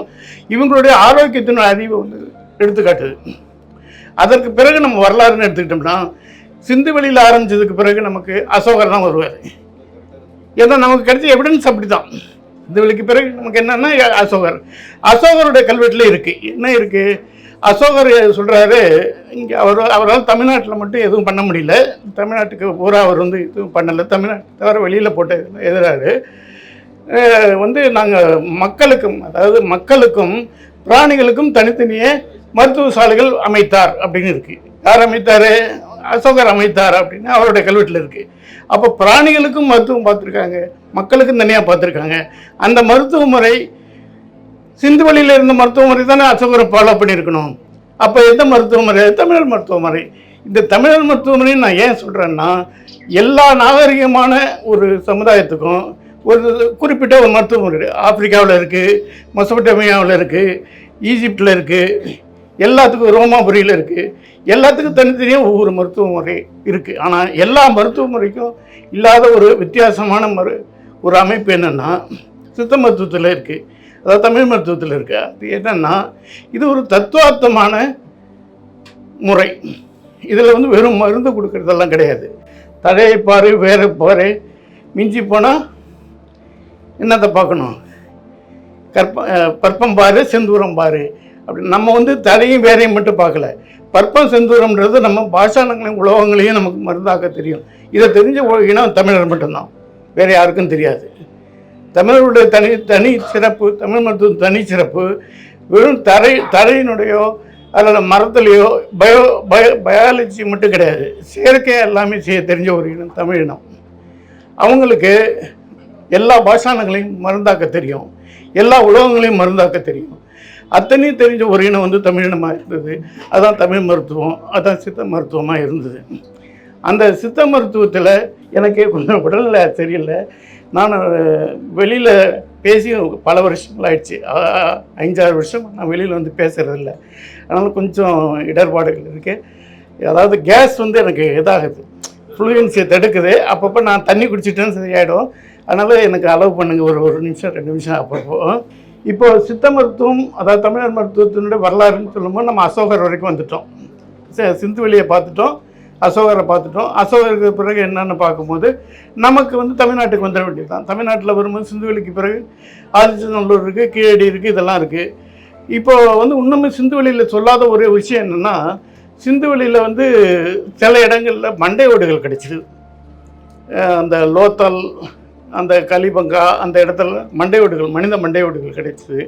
A: இவங்களுடைய ஆரோக்கியத்தின் அறிவை எடுத்துக்காட்டுது. அதற்கு பிறகு நம்ம வரலாறுன்னு எடுத்துக்கிட்டோம்னா, சிந்துவெளியில் ஆரம்பித்ததுக்கு பிறகு நமக்கு அசோகர் தான் வருவார். ஏன்னா நமக்கு கிடைச்ச எவிடன்ஸ் அப்படி தான். சிந்துவெளிக்கு பிறகு நமக்கு என்னன்னா அசோகருடைய கல்வெட்டில் இருக்குது. என்ன இருக்குது? அசோகர் சொல்கிறாரு, இங்கே அவரால் தமிழ்நாட்டில் மட்டும் எதுவும் பண்ண முடியல, தமிழ்நாட்டுக்கு பூரா அவர் எதுவும் பண்ணலை, தமிழ்நாட்டை தவிர வெளியில் போட்ட எதிராரு நாங்கள் மக்களுக்கும், அதாவது மக்களுக்கும் பிராணிகளுக்கும் தனித்தனியே மருத்துவ சாலைகள் அமைத்தார் அப்படின்னு இருக்குது. யார் அமைத்தார்? அசோகர் அமைத்தார் அப்படின்னு அவருடைய கல்வெட்டில் இருக்குது. அப்போ பிராணிகளுக்கும் மருத்துவம் பார்த்துருக்காங்க, மக்களுக்கும் தனியாக பார்த்துருக்காங்க. அந்த மருத்துவ முறை சிந்துவெளியில் இருந்த மருத்துவ முறை தானே அசோகரை ஃபாலோ பண்ணியிருக்கணும். அப்போ எந்த மருத்துவ முறை? தமிழர் மருத்துவ முறை. இந்த தமிழர் மருத்துவ முறைன்னு நான் ஏன் சொல்கிறேன்னா, எல்லா நாகரிகமான ஒரு சமுதாயத்துக்கும் ஒரு குறிப்பிட்ட ஒரு மருத்துவ முறை ஆப்பிரிக்காவில் இருக்குது, மெசபடோமியாவில் இருக்குது, ஈஜிப்டில் இருக்குது, எல்லாத்துக்கும் ரோமாபுரியில் இருக்குது. எல்லாத்துக்கும் தனித்தனியாக ஒவ்வொரு மருத்துவ முறை இருக்குது. ஆனால் எல்லா மருத்துவ முறைக்கும் இல்லாத ஒரு வித்தியாசமான ஒரு அமைப்பு என்னென்னா சித்த மருத்துவத்தில் இருக்குது, அதாவது தமிழ் மருத்துவத்தில் இருக்குது. அது என்னென்னா, இது ஒரு தத்துவார்த்தமான முறை. இதில் வெறும் மருந்து கொடுக்கறதெல்லாம் கிடையாது. தழையை பாரு, வேறு பாரு, மிஞ்சி போனால் என்னத்தை பார்க்கணும்? பற்பம் பாரு, செந்தூரம் பாரு அப்படி. நம்ம தரையும் வேறையும் மட்டும் பார்க்கல. பற்பம் செந்தூரம்ன்றது நம்ம பாஷாணங்களையும் உலகங்களையும் நமக்கு மருந்தாக்க தெரியும். இதை தெரிஞ்ச இனம் தமிழர் மட்டும்தான், வேறு யாருக்கும் தெரியாது. தமிழருடைய தனி சிறப்பு, தமிழ் மருத்துவம் தனி சிறப்பு வெறும் தரையினுடையோ அல்லது மரத்துலேயோ பயாலஜி மட்டும் கிடையாது, செயற்கையாக எல்லாமே செய்ய தெரிஞ்ச ஒரு இனம் தமிழ் இனம். அவங்களுக்கு எல்லா பாஷாணங்களையும் மருந்தாக்க தெரியும், எல்லா உலகங்களையும் மருந்தாக்க தெரியும். அத்தனையும் தெரிஞ்ச ஒரு இனம் தமிழினமாக இருந்தது. அதுதான் தமிழ் மருத்துவம், அதுதான் சித்த மருத்துவமாக இருந்தது. அந்த சித்த மருத்துவத்தில் எனக்கே கொஞ்சம் உடல்ல சரியில்லை. நான் வெளியில் பேசி பல வருஷங்கள் ஆயிடுச்சு, 5-6 வருஷம் நான் வெளியில் பேசுகிறதில்ல. அதனால் கொஞ்சம் இடர்பாடுகள் இருக்குது. அதாவது கேஸ் எனக்கு இதாகுது, ஃப்ளூயன்சியை தடுக்குது. அப்பப்போ நான் தண்ணி குடிச்சிட்டேன்னு சரியாயிடும். அதனால் எனக்கு அலோவ் பண்ணுங்கள், ஒரு 1 நிமிஷம் 2 நிமிஷம் அப்பப்போ. இப்போது சித்த மருத்துவம், அதாவது தமிழர் மருத்துவத்தினுடைய வரலாறுன்னு சொல்லும்போது நம்ம அசோகர் வரைக்கும் வந்துட்டோம். சிந்துவெளியை பார்த்துட்டோம், அசோகரை பார்த்துட்டோம். அசோகருக்கு பிறகு என்னென்னு பார்க்கும்போது நமக்கு தமிழ்நாட்டுக்கு வந்துட வேண்டியது தான். தமிழ்நாட்டில் வரும்போது சிந்துவெளிக்கு பிறகு ஆதிச்சநல்லூர் இருக்குது, கீழடி இருக்குது, இதெல்லாம் இருக்குது. இப்போது இன்னுமே சிந்துவெளியில் சொல்லாத ஒரு விஷயம் என்னென்னா, சிந்துவெளியில் சில இடங்களில் மண்டை ஓடுகள் கிடைச்சிது. அந்த லோத்தல், அந்த கலிபங்கா, அந்த இடத்துல மண்டை ஓடுகள், மனித மண்டை ஓடுகள் கிடைச்சிது.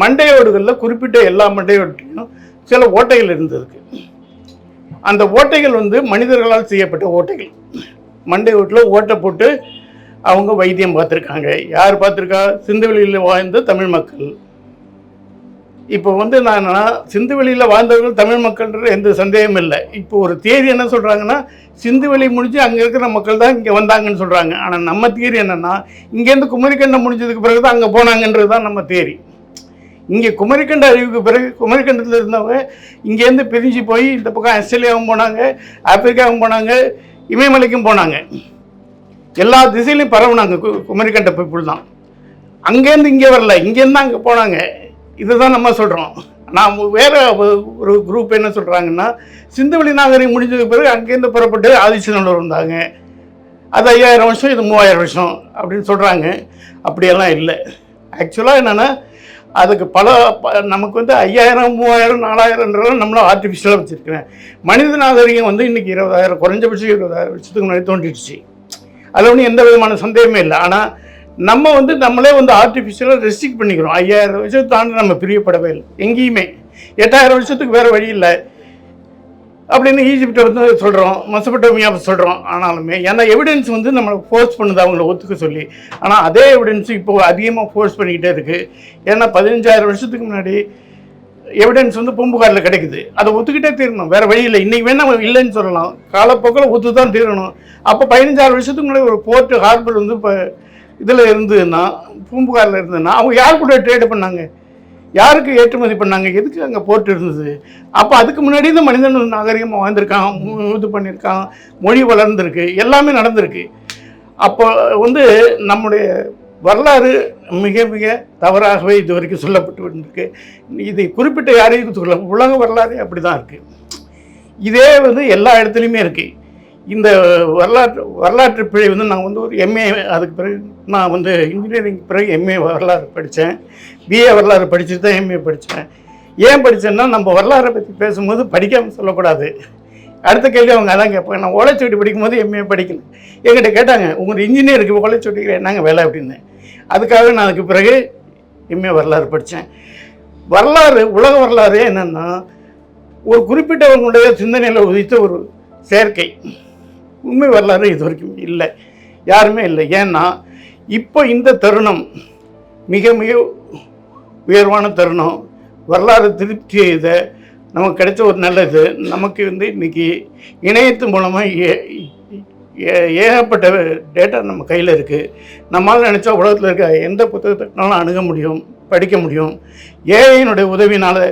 A: மண்டை ஓடுகளில் குறிப்பிட்ட எல்லா மண்டை ஓட்டையும் சில ஓட்டைகள் இருந்ததுக்கு. அந்த ஓட்டைகள் மனிதர்களால் செய்யப்பட்ட ஓட்டைகள். மண்டை ஓட்டில் ஓட்டை போட்டு அவங்க வைத்தியம் பார்த்துருக்காங்க. யார் பார்த்துருக்கா? சிந்துவெளியில் வாழ்ந்த தமிழ் மக்கள். இப்போ வந்து நான் சிந்துவெளியில் வாழ்ந்தவர்கள் தமிழ் மக்கள்ன்ற எந்த சந்தேகமும் இல்லை. இப்போ ஒரு தியரி என்ன சொல்கிறாங்கன்னா, சிந்துவெளி முடிஞ்சு அங்கே இருக்கிற மக்கள் தான் இங்கே வந்தாங்கன்னு சொல்கிறாங்க. ஆனால் நம்ம தியரி என்னென்னா, இங்கேருந்து குமரிக்கண்டம் முடிஞ்சதுக்கு பிறகு தான் அங்கே போனாங்கன்றது தான் நம்ம தியரி. இங்கே குமரிக்கண்ட அறிவுக்கு பிறகு குமரிக்கண்டத்தில் இருந்தவங்க இங்கேருந்து பிரிஞ்சு போய் இந்த பக்கம் ஆஸ்திரேலியாவும் போனாங்க, ஆப்பிரிக்காவும் போனாங்க, இமயமலைக்கும் போனாங்க. எல்லா திசையிலையும் பரவுனாங்க குமரிக்கண்ட பீப்புள் தான். அங்கேருந்து இங்கே வரல, இங்கேருந்து அங்கே போனாங்க. இதுதான் நம்ம சொல்கிறோம். நான் வேறு ஒரு குரூப் என்ன சொல்கிறாங்கன்னா, சிந்துவெளி நாகரிகம் முடிஞ்சதுக்கு பிறகு அங்கேருந்து புறப்பட்டு ஆதிச்சநல்லூர் வந்தாங்க, அது 5000 வருஷம், இது 3000 வருஷம் அப்படின்னு சொல்கிறாங்க. அப்படியெல்லாம் இல்லை. ஆக்சுவலாக என்னென்னா, அதுக்கு நமக்கு வந்து 5000, 3000, 4000 நம்மளும் ஆர்டிஃபிஷியலாக வச்சுருக்கிறேன். மனித நாகரிகம் வந்து இன்றைக்கி 20,000, குறைஞ்சபட்சம் 20,000 வருஷத்துக்கு முன்னாடி தோன்றிடுச்சு. அதில் ஒன்றும் எந்த விதமான சந்தேகமே இல்லை. ஆனால் நம்ம வந்து நம்மளே வந்து ஆர்டிஃபிஷியலாக ரெஸ்ட்ரிக்ட் பண்ணிக்கிறோம். 5000 வருஷத்தை தாண்டி நம்ம பிரியப்படவே இல்லை எங்கேயுமே. 8000 வருஷத்துக்கு வேறு வழி இல்லை அப்படின்னு ஈஜிப்டை வந்து சொல்கிறோம், மெசபடோமியாவை சொல்கிறோம். ஆனாலுமே ஏன்னா எவிடன்ஸ் வந்து நம்மளை ஃபோர்ஸ் பண்ணுது அவங்கள ஒத்துக்க சொல்லி. ஆனால் அதே எவிடன்ஸ் இப்போ அதிகமாக ஃபோர்ஸ் பண்ணிக்கிட்டே இருக்குது. ஏன்னா 15,000 வருஷத்துக்கு முன்னாடி எவிடன்ஸ் வந்து பூம்புகாரில் கிடைக்குது. அதை ஒத்துக்கிட்டே தீரணும், வேறு வழி இல்லை. இன்றைக்கி வேணால் நம்ம இல்லைன்னு சொல்லலாம், காலப்போக்கில் ஒத்து தான் தீரணும். அப்போ 15,000 வருஷத்துக்கு முன்னாடி ஒரு போர்ட்டு ஹார்பர் வந்து இப்போ இதில் இருந்ததுன்னா, பூம்புகாரில் இருந்ததுன்னா அவங்க யார் கூட ட்ரேடு பண்ணாங்க, யாருக்கு ஏற்றுமதி பண்ணாங்க, எதுக்கு அங்கே போர்ட் இருந்தது? அப்போ அதுக்கு முன்னாடி இந்த மனிதன் நாகரிகமாக வாழ்ந்திருக்கான், இது பண்ணியிருக்கான், மொழி வளர்ந்துருக்கு, எல்லாமே நடந்திருக்கு. அப்போ வந்து நம்முடைய வரலாறு மிக மிக தவறாகவே இது வரைக்கும் சொல்லப்பட்டு இருக்கு. இதை குறிப்பிட்ட யாரையும் சொல்ல, உலக வரலாறு அப்படி தான் இருக்குது. இதே வந்து எல்லா இடத்துலையுமே இருக்குது. இந்த வரலாற்று பிழை வந்து நான் வந்து ஒரு எம்ஏ, அதுக்கு பிறகு நான் வந்து இன்ஜினியரிங் பிறகு எம்ஏ வரலாறு படித்தேன், பிஏ வரலாறு படிச்சுட்டு தான் எம்ஏ படித்தேன். ஏன் படித்தேன்னா, நம்ம வரலாறை பற்றி பேசும்போது படிக்காமல் சொல்லக்கூடாது. அடுத்த கேள்வி அவங்க அதான் கேட்பாங்க. நான் ஓலைச்சுவடி படிக்கும்போது எம்ஏ படிக்கல. என்கிட்ட கேட்டாங்க, உங்கள் இன்ஜினியருக்கு ஓலைச்சுவடிக்கு என்னங்க வேலை அப்படின்னு. அதுக்காக நான் அதுக்கு பிறகு எம்ஏ வரலாறு படித்தேன். வரலாறு, உலக வரலாறு என்னென்னா, ஒரு குறிப்பிட்டவங்களுடைய சிந்தனையில் உதித்த ஒரு செயற்கை. உண்மை வரலாறு இது வரைக்கும் இல்லை, யாருமே இல்லை. ஏன்னா இப்போ இந்த தருணம் மிக மிக உயர்வான தருணம். வரலாறு திருப்தி செய்த நமக்கு கிடைச்ச ஒரு நல்லது. நமக்கு வந்து இன்றைக்கி இணையத்து மூலமாக ஏகப்பட்ட டேட்டா நம்ம கையில் இருக்குது. நம்மளால் நினச்சா உலகத்தில் இருக்க எந்த புத்தகத்தினாலும் அணுக முடியும், படிக்க முடியும். ஏஐனுடைய உதவினால்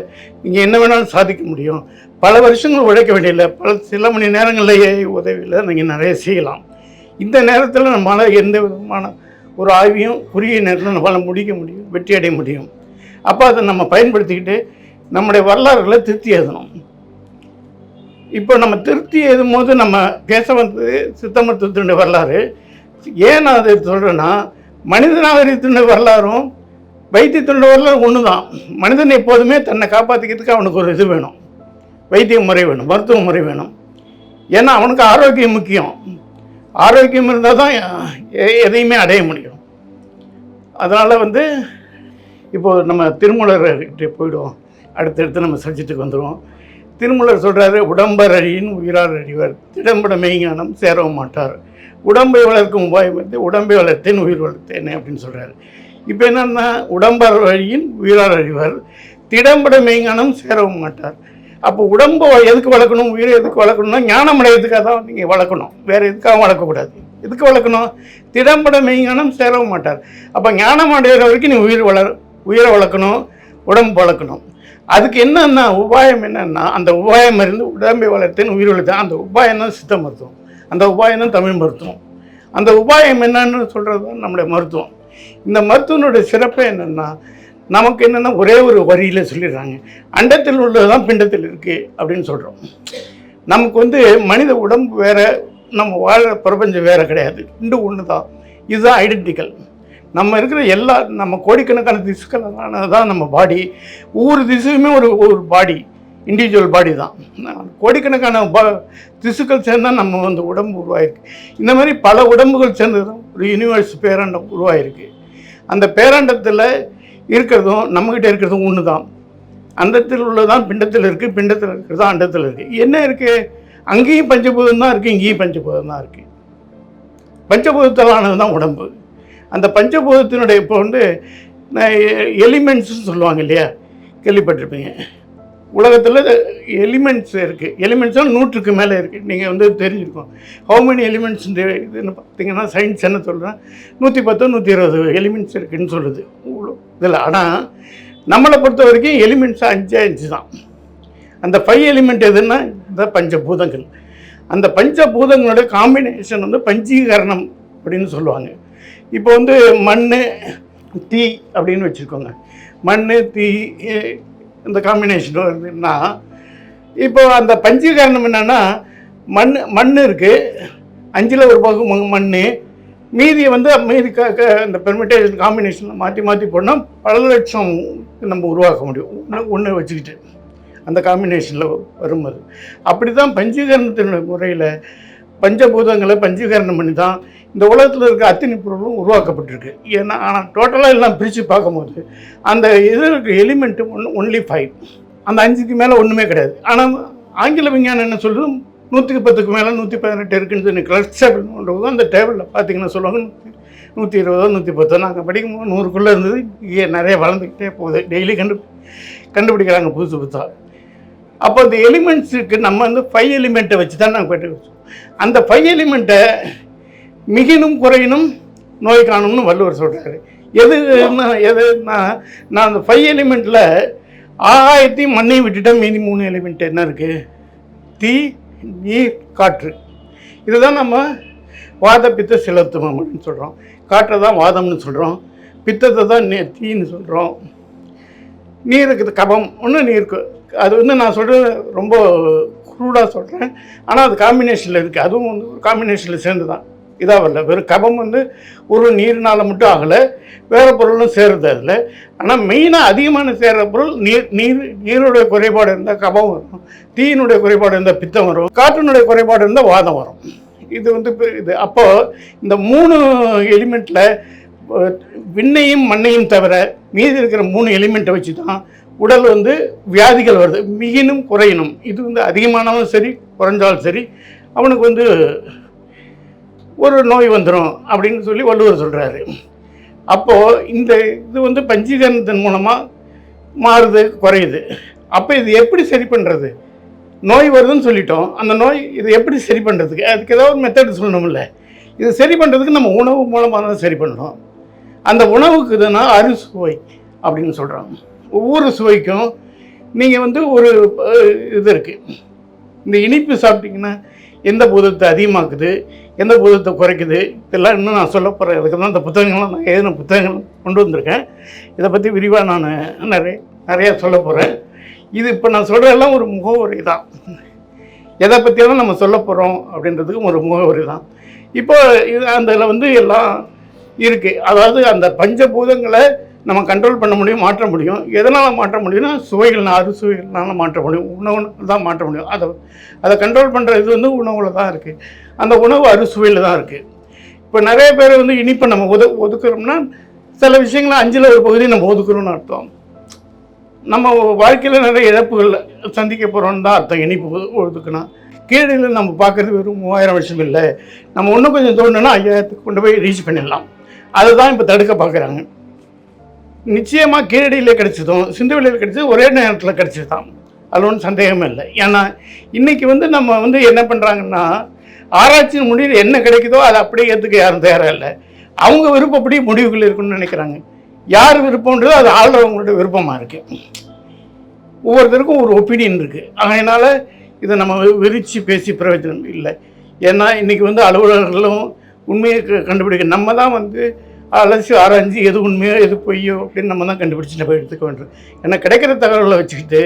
A: நீங்கள் என்ன வேணாலும் சாதிக்க முடியும். பல வருஷங்கள் உழைக்க வேண்டியதில்லை, சில மணி நேரங்களில் ஏஐ உதவியில் நீங்கள் நிறைய செய்யலாம். இந்த நேரத்தில் நம்மளால் எந்த விதமான ஒரு ஆய்வையும் குறுகிய நேரத்தில் நம்மளால் முடிக்க முடியும், வெற்றி அடைய முடியும். அப்போ அதை நம்ம பயன்படுத்திக்கிட்டு நம்முடைய வரலாறுகளை திருத்தி எழுதணும். இப்போ நம்ம திருத்தி எழுதும் போது நம்ம பேச வந்தது சித்த மருத்துவத்தினுடைய வரலாறு. ஏன் நான் அதை சொல்கிறேன்னா, மனித நாகரிகத்தினுடைய வரலாறும் வைத்தியத்தினுடைய வரலாறு ஒன்று தான். மனிதன் எப்போதுமே தன்னை காப்பாற்றிக்கிறதுக்கு அவனுக்கு ஒரு இது வேணும், வைத்திய முறை வேணும், மருத்துவ முறை வேணும். ஏன்னா அவனுக்கு ஆரோக்கியம் முக்கியம். ஆரோக்கியம் இருந்தால் தான் எதையுமே அடைய முடியும். அதனால் வந்து இப்போது நம்ம திருமூலர்கிட்ட போயிடுவோம், அடுத்தடுத்து நம்ம சப்ஜெக்ட்டுக்கு வந்துடுவோம். திருமூலர் சொல்கிறாரு, உடம்பர் அழியின் உயிரார் அழிவர், திடம்பட மெய்ஞானம் சேரவும் மாட்டார். உடம்பை வளர்க்கும் உபாயம் வந்து உடம்பை வளர்த்தேன் உயிர் வளர்த்தேன் அப்படின்னு சொல்கிறாரு. இப்போ என்னென்னா, உடம்பர் அழியின் உயிரார் அழிவர், திடம்பட மெய்ஞானம் சேரவும் மாட்டார். அப்போ உடம்பை எதுக்கு வளர்க்கணும், உயிரை எதுக்கு வளர்க்கணும்னா ஞானம் அடையிறதுக்காக தான் நீங்கள் வளர்க்கணும், வேறு எதுக்காக வளர்க்கக்கூடாது. எதுக்கு வளர்க்கணும்? திடம்பட மெய்ஞானம் சேரவும் மாட்டார். அப்போ ஞானம் அடைகிற வரைக்கும் நீ உயிரை வளர்க்கணும், உடம்பு வளர்க்கணும். அதுக்கு என்னன்னா உபாயம் என்னன்னா, அந்த உபாயம் இருந்து உடம்பை வளர்த்தேன் உயிர் வளர்த்தேன். அந்த உபாயம் தான் சித்த மருத்துவம், அந்த உபாயம் தான் தமிழ் மருத்துவம். அந்த உபாயம் என்னன்னு சொல்கிறது தான் நம்முடைய மருத்துவம். இந்த மருத்துவனுடைய சிறப்பு என்னென்னா, நமக்கு என்னென்னா ஒரே ஒரு வரியில் சொல்லிடுறாங்க, அண்டத்தில் உள்ளது தான் பிண்டத்தில் இருக்குது அப்படின்னு சொல்கிறோம். நமக்கு வந்து மனித உடம்பு வேறு, நம்ம வாழ்கிற பிரபஞ்சம் வேறு கிடையாது, ரெண்டு ஒன்று தான். இதுதான் ஐடென்டிக்கல். நம்ம இருக்கிற எல்லா நம்ம கோடிக்கணக்கான திசுக்களானது தான் நம்ம பாடி. ஒவ்வொரு திசுவுமே ஒரு பாடி, இண்டிவிஜுவல் பாடி தான். கோடிக்கணக்கான திசுக்கள் சேர்ந்தால் நம்ம வந்து உடம்பு உருவாயிருக்கு. இந்த மாதிரி பல உடம்புகள் சேர்ந்து தான் ஒரு யூனிவர்ஸ் பேரண்டம் உருவாயிருக்கு. அந்த பேரண்டத்தில் இருக்கிறதும் நம்மக்கிட்ட இருக்கிறதும் ஒன்று தான். அண்டத்தில் உள்ளதான் பிண்டத்தில் இருக்குது, பிண்டத்தில் இருக்கிறது தான் அண்டத்தில் இருக்குது. என்ன இருக்குது? அங்கேயும் பஞ்சபூதம் தான் இருக்குது, இங்கேயும் பஞ்சபூதம் தான் இருக்குது. பஞ்சபூதத்தாலானது தான் உடம்பு. அந்த பஞ்சபூதத்தினுடைய இப்போ வந்து எலிமெண்ட்ஸ்ன்னு சொல்லுவாங்க இல்லையா, கேள்விப்பட்டிருப்பீங்க. உலகத்தில் எலிமெண்ட்ஸ் இருக்குது. எலிமெண்ட்ஸும் 100க்கு மேலே இருக்குது. நீங்கள் வந்து தெரிஞ்சிருக்கோம். ஹவு மெனி எலிமெண்ட்ஸ் இதுன்னு பார்த்தீங்கன்னா சயின்ஸ் என்ன சொல்கிறேன், 110 120 எலிமெண்ட்ஸ் இருக்குதுன்னு சொல்லுது இதில். ஆனால் நம்மளை பொறுத்த வரைக்கும் எலிமெண்ட்ஸ் 5 தான். அந்த 5 எலிமெண்ட் எதுன்னா இந்த பஞ்சபூதங்கள். அந்த பஞ்சபூதங்களோட காம்பினேஷன் வந்து பஞ்சீகரணம் அப்படின்னு சொல்லுவாங்க. இப்போ வந்து மண் தீ அப்படின்னு வச்சுருக்கோங்க. மண் தீ இந்த காம்பினேஷன் வருதுன்னா, இப்போ அந்த பஞ்சீகரணம் என்னென்னா மண் இருக்குது, 5ல் ஒரு பங்கு மண், மீதியை வந்து மீதி இந்த பெர்மிட்டேஷன் காம்பினேஷனில் மாற்றி போனால் பல லட்சம் நம்ம உருவாக்க முடியும் ஒன்று வச்சுக்கிட்டு. அந்த காம்பினேஷனில் வரும்போது அப்படி தான் பஞ்சீகரணத்தினுடைய முறையில் பஞ்சபூதங்களை பஞ்சீகரணம் பண்ணி தான் இந்த உலகத்தில் இருக்க அத்தனை பொருளும் உருவாக்கப்பட்டிருக்கு. ஏன்னா ஆனால் டோட்டலாக எல்லாம் பிரித்து பார்க்கும்போது அந்த இது இருக்க எலிமெண்ட்டு ஒன்லி 5. அந்த 5க்கு மேலே ஒன்றுமே கிடையாது. ஆனால் ஆங்கில விஞ்ஞானம் என்ன சொல்லுது, 110க்கு மேலே 118 இருக்குன்னு சொல்லி கிளஸ்டர் பண்ணுறது. அந்த டேபிளில் பார்த்தீங்கன்னா சொல்லுவாங்க 120 110. நாங்கள் படிக்கும்போது 100க்குள்ளே இருந்தது. இங்கே நிறைய வளர்ந்துக்கிட்டே போகுது. டெய்லி கண்டுபிடிக்கிறாங்க புதுசு புதுசாக. அப்போ இந்த எலிமெண்ட்ஸுக்கு நம்ம வந்து 5 எலிமெண்ட்டை வச்சு தான் நாங்கள் போய்ட்டு வச்சோம். அந்த 5 எலிமெண்ட்டை மிகினும் குறையினும் நோய் காணும்னு வள்ளுவர் சொல்கிறாரு. எதுன்னா நான் அந்த 5 எலிமெண்ட்டில் ஆகாயத்தையும் மண்ணையும் விட்டுட்டேன். மீதி 3 எலிமெண்ட் என்ன இருக்குது, தீ நீர் காற்று. இதுதான் நம்ம வாத பித்த சிலத்துவம் அப்படின்னு சொல்கிறோம். காற்றை தான் வாதம்னு சொல்கிறோம், பித்தத்தை தான் தீன்னு சொல்கிறோம், நீருக்கு கபம் ஒன்று நீருக்கு. அது வந்து நான் சொல்கிறது ரொம்ப குரூடாக சொல்கிறேன். ஆனால் அது காம்பினேஷனில் இருக்குது. அதுவும் வந்து ஒரு காம்பினேஷனில் சேர்ந்து தான் இதாக வரல. வெறும் கபம் வந்து ஒரு நீர்னால் மட்டும் ஆகலை, வேறு பொருளும் சேருது அதில். ஆனால் மெயினாக அதிகமான சேர்கிற பொருள் நீருடைய குறைபாடு இருந்தால் கபம் வரும், தீயினுடைய குறைபாடு இருந்தால் பித்தம் வரும், காற்றினுடைய குறைபாடு இருந்தால் வாதம் வரும். இது வந்து இது. அப்போது இந்த 3 எலிமெண்ட்டில் விண்ணையும் மண்ணையும் தவிர மீதி இருக்கிற 3 எலிமெண்ட்டை வச்சு தான் உடல் வந்து வியாதிகள் வருது. மிகினும் குறையினும். இது வந்து அதிகமானவன் சரி குறைஞ்சாலும் சரி அவனுக்கு வந்து ஒரு நோய் வந்துடும் அப்படின்னு சொல்லி வள்ளுவர் சொல்கிறாரு. அப்போது இந்த இது வந்து பஞ்சீகரணத்தின் மூலமாக மாறுது, குறையுது. அப்போ இது எப்படி சரி பண்ணுறது? நோய் வருதுன்னு சொல்லிட்டோம், அந்த நோய் இது எப்படி சரி பண்ணுறதுக்கு? அதுக்கு ஏதாவது ஒரு மெத்தட் சொல்லணும்ல. இது சரி பண்ணுறதுக்கு நம்ம உணவு மூலமாக தான் சரி பண்ணணும். அந்த உணவுக்கு இதுனா அறுசுவை அப்படின்னு சொல்கிறாங்க. ஒவ்வொரு சுவைக்கும் நீங்கள் வந்து ஒரு இது இருக்குது. இந்த இனிப்பு சாப்பிட்டிங்கன்னா எந்த பூதத்தை அதிகமாக்குது, எந்த பூதத்தை குறைக்குது, இதெல்லாம் இன்னும் நான் சொல்ல போகிறேன். அதுக்கு தான் இந்த புத்தகங்கள்லாம் நான் எழுதின புத்தகங்கள் கொண்டு வந்திருக்கேன். இதை பற்றி விரிவாக நான் நிறையா சொல்ல போகிறேன். இது இப்போ நான் சொல்கிறதெல்லாம் ஒரு முகவரி தான். எதை பற்றியெல்லாம் நம்ம சொல்ல போகிறோம் அப்படின்றதுக்கும் ஒரு முகவரி தான். இப்போ இது அதில் வந்து எல்லாம் இருக்குது. அதாவது அந்த பஞ்சபூதங்களை நம்ம கண்ட்ரோல் பண்ண முடியும், மாற்ற முடியும். எதனால் மாற்ற முடியும்னா சுவைகள்னால், அறுசுவைகள்னால மாற்ற முடியும், உணவு தான் மாற்ற முடியும். அதை கண்ட்ரோல் பண்ணுற இது வந்து உணவில் தான் இருக்குது. அந்த உணவு அறுசுவையில் தான் இருக்குது. இப்போ நிறைய பேர் வந்து இனிப்பை நம்ம ஒதுக்குறோம்னா சில விஷயங்களை 5ல் ஒரு பகுதியை நம்ம ஒதுக்குறோம்னு அர்த்தம். நம்ம வாழ்க்கையில் நிறைய இழப்புகள் சந்திக்க போகிறோன்னு தான் அர்த்தம். இனிப்பு ஒதுக்குனா கீழடியில் நம்ம பார்க்குறது வெறும் 3000 வருஷம் இல்லை, நம்ம இன்னும் கொஞ்சம் தோணுன்னா 5000த்துக்கு கொண்டு போய் ரீச் பண்ணிடலாம். அதுதான் இப்போ தடுக்க பார்க்குறாங்க. நிச்சயமாக கீழடியில் கிடைச்சதும் சிந்துவெளியில் கிடைச்சதும் ஒரே நேரத்தில் கிடைச்சது தான், அதில் ஒன்றும் சந்தேகமே இல்லை. ஏன்னா இன்றைக்கி வந்து நம்ம வந்து என்ன பண்ணுறாங்கன்னா ஆராய்ச்சியின் முடிவில் என்ன கிடைக்குதோ அதை அப்படியே ஏற்றுக்க யாரும் தயாராக இல்லை. அவங்க விருப்பப்படி முடிவுகள் இருக்குன்னு நினைக்கிறாங்க. யார் விருப்பம்ன்றது அது ஆள்றவங்களோட விருப்பமாக இருக்குது. ஒவ்வொருத்தருக்கும் ஒரு ஒப்பீனியன் இருக்குது. அதனால் இதை நம்ம விரித்து பேசி பிரயோஜனம் இல்லை. ஏன்னா இன்றைக்கி வந்து அலுவலர்களும் உண்மையை கண்டுபிடிக்க நம்ம தான் வந்து அலசி ஆராய்ச்சி எது உண்மையோ எது பொய்யோ அப்படின்னு நம்ம தான் கண்டுபிடிச்சி நம்ம எடுத்துக்க வேண்டும். ஏன்னா கிடைக்கிற தகவலை வச்சுக்கிட்டு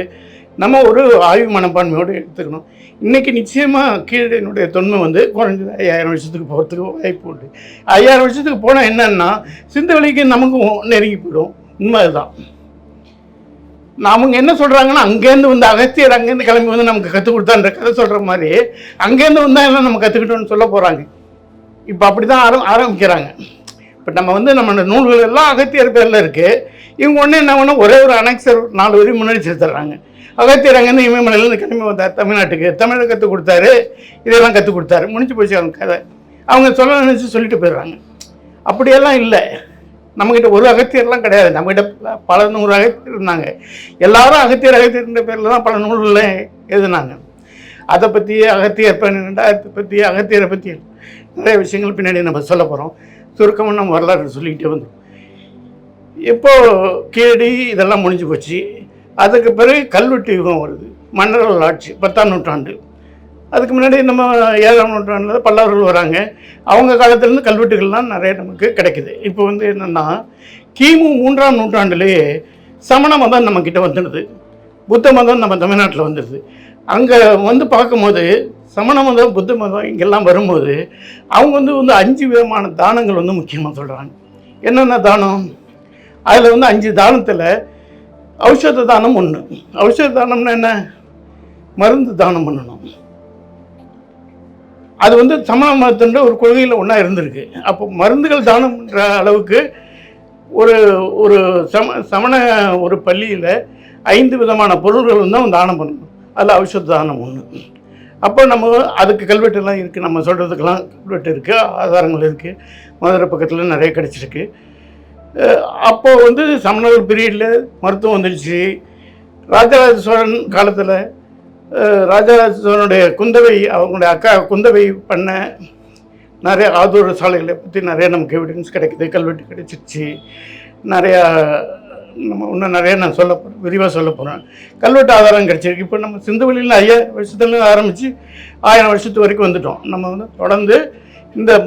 A: நம்ம ஒரு ஆய்வு மனப்பான்மையோடு எடுத்துக்கணும். இன்றைக்கி நிச்சயமாக கீழடியினுடைய தொன்மை வந்து குறைஞ்சது 5000 வருஷத்துக்கு போகிறதுக்கு வாய்ப்பு உண்டு. 5000 வருஷத்துக்கு போனால் என்னன்னா சிந்துவெளிக்கு நமக்கும் நெருங்கி போயிடும். உண்மை அதுதான். அவங்க என்ன சொல்கிறாங்கன்னா அங்கேருந்து வந்து அகத்தியர் அங்கேருந்து கிளம்பி வந்து நமக்கு கற்றுக் கொடுத்தான்ற கதை சொல்கிற மாதிரி அங்கேருந்து வந்தால் எல்லாம் நம்ம கற்றுக்கிட்டோன்னு சொல்ல போகிறாங்க. இப்போ அப்படி தான் ஆரம்பிக்கிறாங்க. இப்போ நம்ம வந்து நம்ம நூல்கள் எல்லாம் அகத்தியர் பேரில் இருக்குது. இவங்க ஒன்று என்ன பண்ணால் ஒரே ஒரு அனெக்சர் 4 வரி முன்னாடி சேர்த்துட்றாங்க. அகத்தியர் அங்கேருந்து இமயமலையிலேருந்து கிளம்பி வந்தார் தமிழ்நாட்டுக்கு, தமிழை கற்றுக் கொடுத்தாரு, இதெல்லாம் கற்றுக் கொடுத்தாரு, முடிஞ்சு போச்சு அவங்க கதை. அவங்க சொல்ல நினச்சி சொல்லிட்டு போயிடுறாங்க. அப்படியெல்லாம் இல்லை. நம்மக்கிட்ட ஒரு அகத்தியர்லாம் கிடையாது, நம்மகிட்ட பல நூறு அகத்தியர் இருந்தாங்க. எல்லாரும் அகத்தியர்ன்ற பேரில் தான் பல நூல்களில் எழுதினாங்க. அதை பற்றி அகத்தியர் பற்றி அகத்தியரை பற்றி நிறைய விஷயங்கள் பின்னாடி நம்ம சொல்ல போகிறோம். சுருக்கமாக நம்ம வரலாறு சொல்லிக்கிட்டே வந்தோம். இப்போது கேடி இதெல்லாம் முடிஞ்சு போச்சு. அதுக்கு பிறகு கல்வெட்டு யுகம் வருது, மன்னர்கள் ஆட்சி 10ஆம் நூற்றாண்டு. அதுக்கு முன்னாடி நம்ம 7ஆம் நூற்றாண்டில் பல்லவர்கள் வராங்க. அவங்க காலத்துலேருந்து கல்வெட்டுகள்லாம் நிறைய நமக்கு கிடைக்குது. இப்போ வந்து என்னென்னா கிமு 3ஆம் நூற்றாண்டுலேயே சமண மதம் நம்மக்கிட்ட வந்துடுது, புத்த மதம் நம்ம தமிழ்நாட்டில் வந்துடுது. அங்கே வந்து பார்க்கும்போது சமண மதம் புத்த மதம் இங்கெல்லாம் வரும்போது அவங்க வந்து 5 விதமான தானங்கள் வந்து முக்கியமாக சொல்கிறாங்க. என்னென்ன தானம்? அதில் வந்து 5 தானத்தில் ஔஷத தானம் ஒன்று. ஔஷத தானம்னா என்ன? மருந்து தானம் பண்ணணும். அது வந்து சமண மதத்தின்ற ஒரு கொள்கையில் ஒன்றா இருந்திருக்கு. அப்போ மருந்துகள் தானம் பண்ணுற அளவுக்கு ஒரு ஒரு சமண ஒரு பள்ளியில் 5 விதமான பொருள்கள் வந்து அவன் தானம் பண்ணணும். அதில் ஔஷத தானம் ஒன்று. அப்போ நம்ம அதுக்கு கல்வெட்டுலாம் இருக்குது, நம்ம சொல்கிறதுக்கெல்லாம் கல்வெட்டு இருக்குது, ஆதாரங்கள் இருக்குது. மதுரை பக்கத்தில் நிறைய கிடச்சிருக்கு. அப்போது வந்து சமணர்கள் பீரியடில் மருத்துவம் வந்துடுச்சு. ராஜராஜ சோழன் காலத்தில் ராஜராஜ சோழனுடைய குந்தவை, அவங்களுடைய அக்கா குந்தவை பண்ண நிறைய ஆதூர சாலைகளை பற்றி நிறைய நமக்கு எவிடன்ஸ் கிடைக்குது, கல்வெட்டு கிடைச்சிருச்சு. நிறையா நம்ம இன்னும் நிறைய நான் விரிவாக சொல்ல போகிறேன். கல்வெட்டு ஆதாரம் கிடச்சிருக்கு. இப்போ நம்ம சிந்துவெளியில் 5000 வருஷத்துலேருந்து ஆரம்பித்து 1000 வருஷத்து வரைக்கும் வந்துட்டோம். நம்ம வந்து தொடர்ந்து இந்த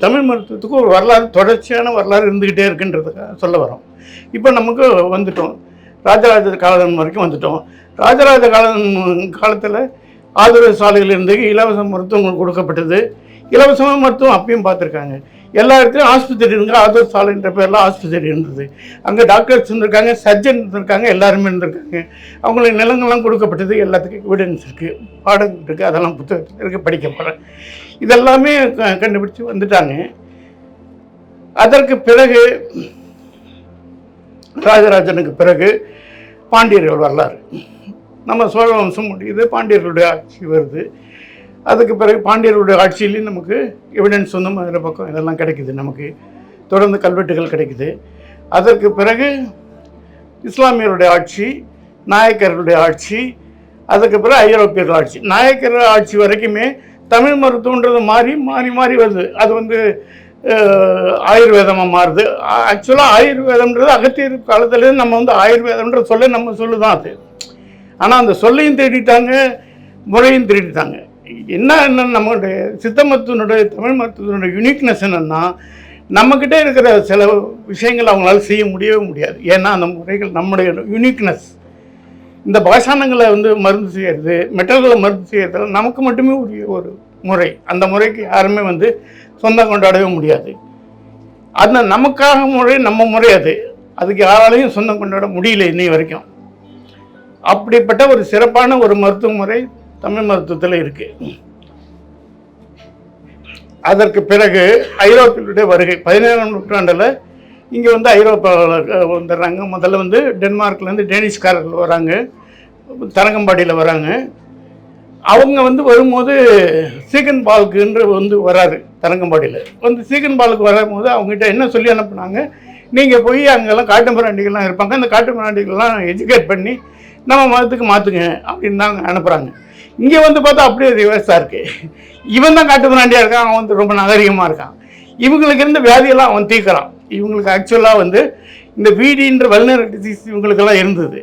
A: தமிழ் மருத்துவத்துக்கு ஒரு வரலாறு, தொடர்ச்சியான வரலாறு இருந்துக்கிட்டே இருக்குன்றதுக்காக சொல்ல வரோம். இப்போ நமக்கு வந்துட்டோம், ராஜராஜ காலம் வரைக்கும் வந்துட்டோம். ராஜராஜ காலத்தில் ஆதரவு சாலைகள் இருந்து இலவச மருத்துவங்கள் கொடுக்கப்பட்டது. இலவசமாக மருத்துவம் அப்பயும் பார்த்துருக்காங்க. எல்லா இடத்துலையும் ஆஸ்பத்திரி இருங்க, ஆதரவு சாலைன்ற பேரில் ஆஸ்பத்திரி இருந்தது. அங்கே டாக்டர்ஸ் இருந்திருக்காங்க, சர்ஜன் இருந்திருக்காங்க, எல்லாருமே இருந்திருக்காங்க. அவங்களுக்கு நிலங்கள்லாம் கொடுக்கப்பட்டது. எல்லாத்துக்கும் எவிடன்ஸ் இருக்குது, பாடங்கள் இருக்குது, அதெல்லாம் புத்தகத்தில் இருக்குது, படிக்க போகிறேன். இதெல்லாமே கண்டுபிடிச்சி வந்துட்டாங்க. அதற்கு பிறகு ராஜராஜனுக்கு பிறகு பாண்டியர்கள் வரலாறு. நம்ம சோழ வம்சம் முடியுது, பாண்டியர்களுடைய ஆட்சி வருது. அதுக்கு பிறகு பாண்டியர்களுடைய ஆட்சியிலையும் நமக்கு எவிடன்ஸ் வந்து மதுரை பக்கம் இதெல்லாம் கிடைக்குது. நமக்கு தொடர்ந்து கல்வெட்டுகள் கிடைக்குது. அதற்கு பிறகு இஸ்லாமியருடைய ஆட்சி, நாயக்கர்களுடைய ஆட்சி, அதுக்கு பிறகு ஐரோப்பியர்கள் ஆட்சி. நாயக்கர் ஆட்சி வரைக்குமே தமிழ் மருத்துவன்றது மாறி மாறி மாறி வருது. அது வந்து ஆயுர்வேதமாக மாறுது. ஆக்சுவலாக ஆயுர்வேதம்ன்றது அகத்தியர் காலத்துலேருந்து நம்ம வந்து ஆயுர்வேதம்ன்ற சொல்ல நம்ம சொல்லுதான் அது. ஆனால் அந்த சொல்லையும் தேடிட்டாங்க, முறையும் தேடிட்டாங்க. என்ன நம்மளுடைய சித்த மருத்துவனுடைய தமிழ் மருத்துவனுடைய யூனிக்னஸ் என்னென்னா, நம்மக்கிட்ட இருக்கிற சில விஷயங்கள் அவங்களால செய்ய முடியவே முடியாது. ஏன்னா அந்த முறைகள் நம்முடைய யூனிக்னஸ். இந்த பாஷாணங்களை வந்து மருந்து செய்கிறது, மெட்டல்களை மருந்து செய்கிறதுல நமக்கு மட்டுமே உரிய ஒரு முறை. அந்த முறைக்கு யாருமே வந்து சொந்தம் கொண்டாடவே முடியாது. அந்த நமக்காக முறை, நம்ம முறை அது. அதுக்கு யாராலையும் சொந்தம் கொண்டாட முடியல இன்னை வரைக்கும். அப்படிப்பட்ட ஒரு சிறப்பான ஒரு மருத்துவ முறை தமிழ் மருத்துவத்தில் இருக்குது. அதற்கு பிறகு ஐரோப்பியர்களுடைய வருகை 17ஆம் நூற்றாண்டில் இங்கே வந்து ஐரோப்பாவில் வந்துடுறாங்க. முதல்ல வந்து டென்மார்க்லேருந்து டேனிஷ்காரர்கள் வராங்க, தரங்கம்பாடியில் வராங்க. அவங்க வந்து வரும்போது சீகன் பால்க்குன்ற வந்து வராரு தரங்கம்பாடியில். வந்து சீகன் பாலுக்கு வரும்போது அவங்ககிட்ட என்ன சொல்லி அனுப்புனாங்க, நீங்கள் போய் அங்கெல்லாம் காட்டு மிராண்டிகள்லாம் இருப்பாங்க, அந்த காட்டு மிராண்டிகள்லாம் எஜுகேட் பண்ணி நம்ம மதத்துக்கு மாற்றுங்க அப்படின்னு தான் அனுப்புகிறாங்க. இங்கே வந்து பார்த்தா அப்படியே ரிவர்ஸாக இருக்குது. இவன் தான் காட்டு மிராண்டியாக இருக்கான், அவன் வந்து ரொம்ப நாகரிகமாக இருக்கான். இவங்களுக்கு இருந்த வியாதியெல்லாம் அவன் தீர்க்கிறான். இவங்களுக்கு ஆக்சுவலாக வந்து இந்த வீடின்ற வல்னர் டிசீஸ் இவங்களுக்கெல்லாம் இருந்தது.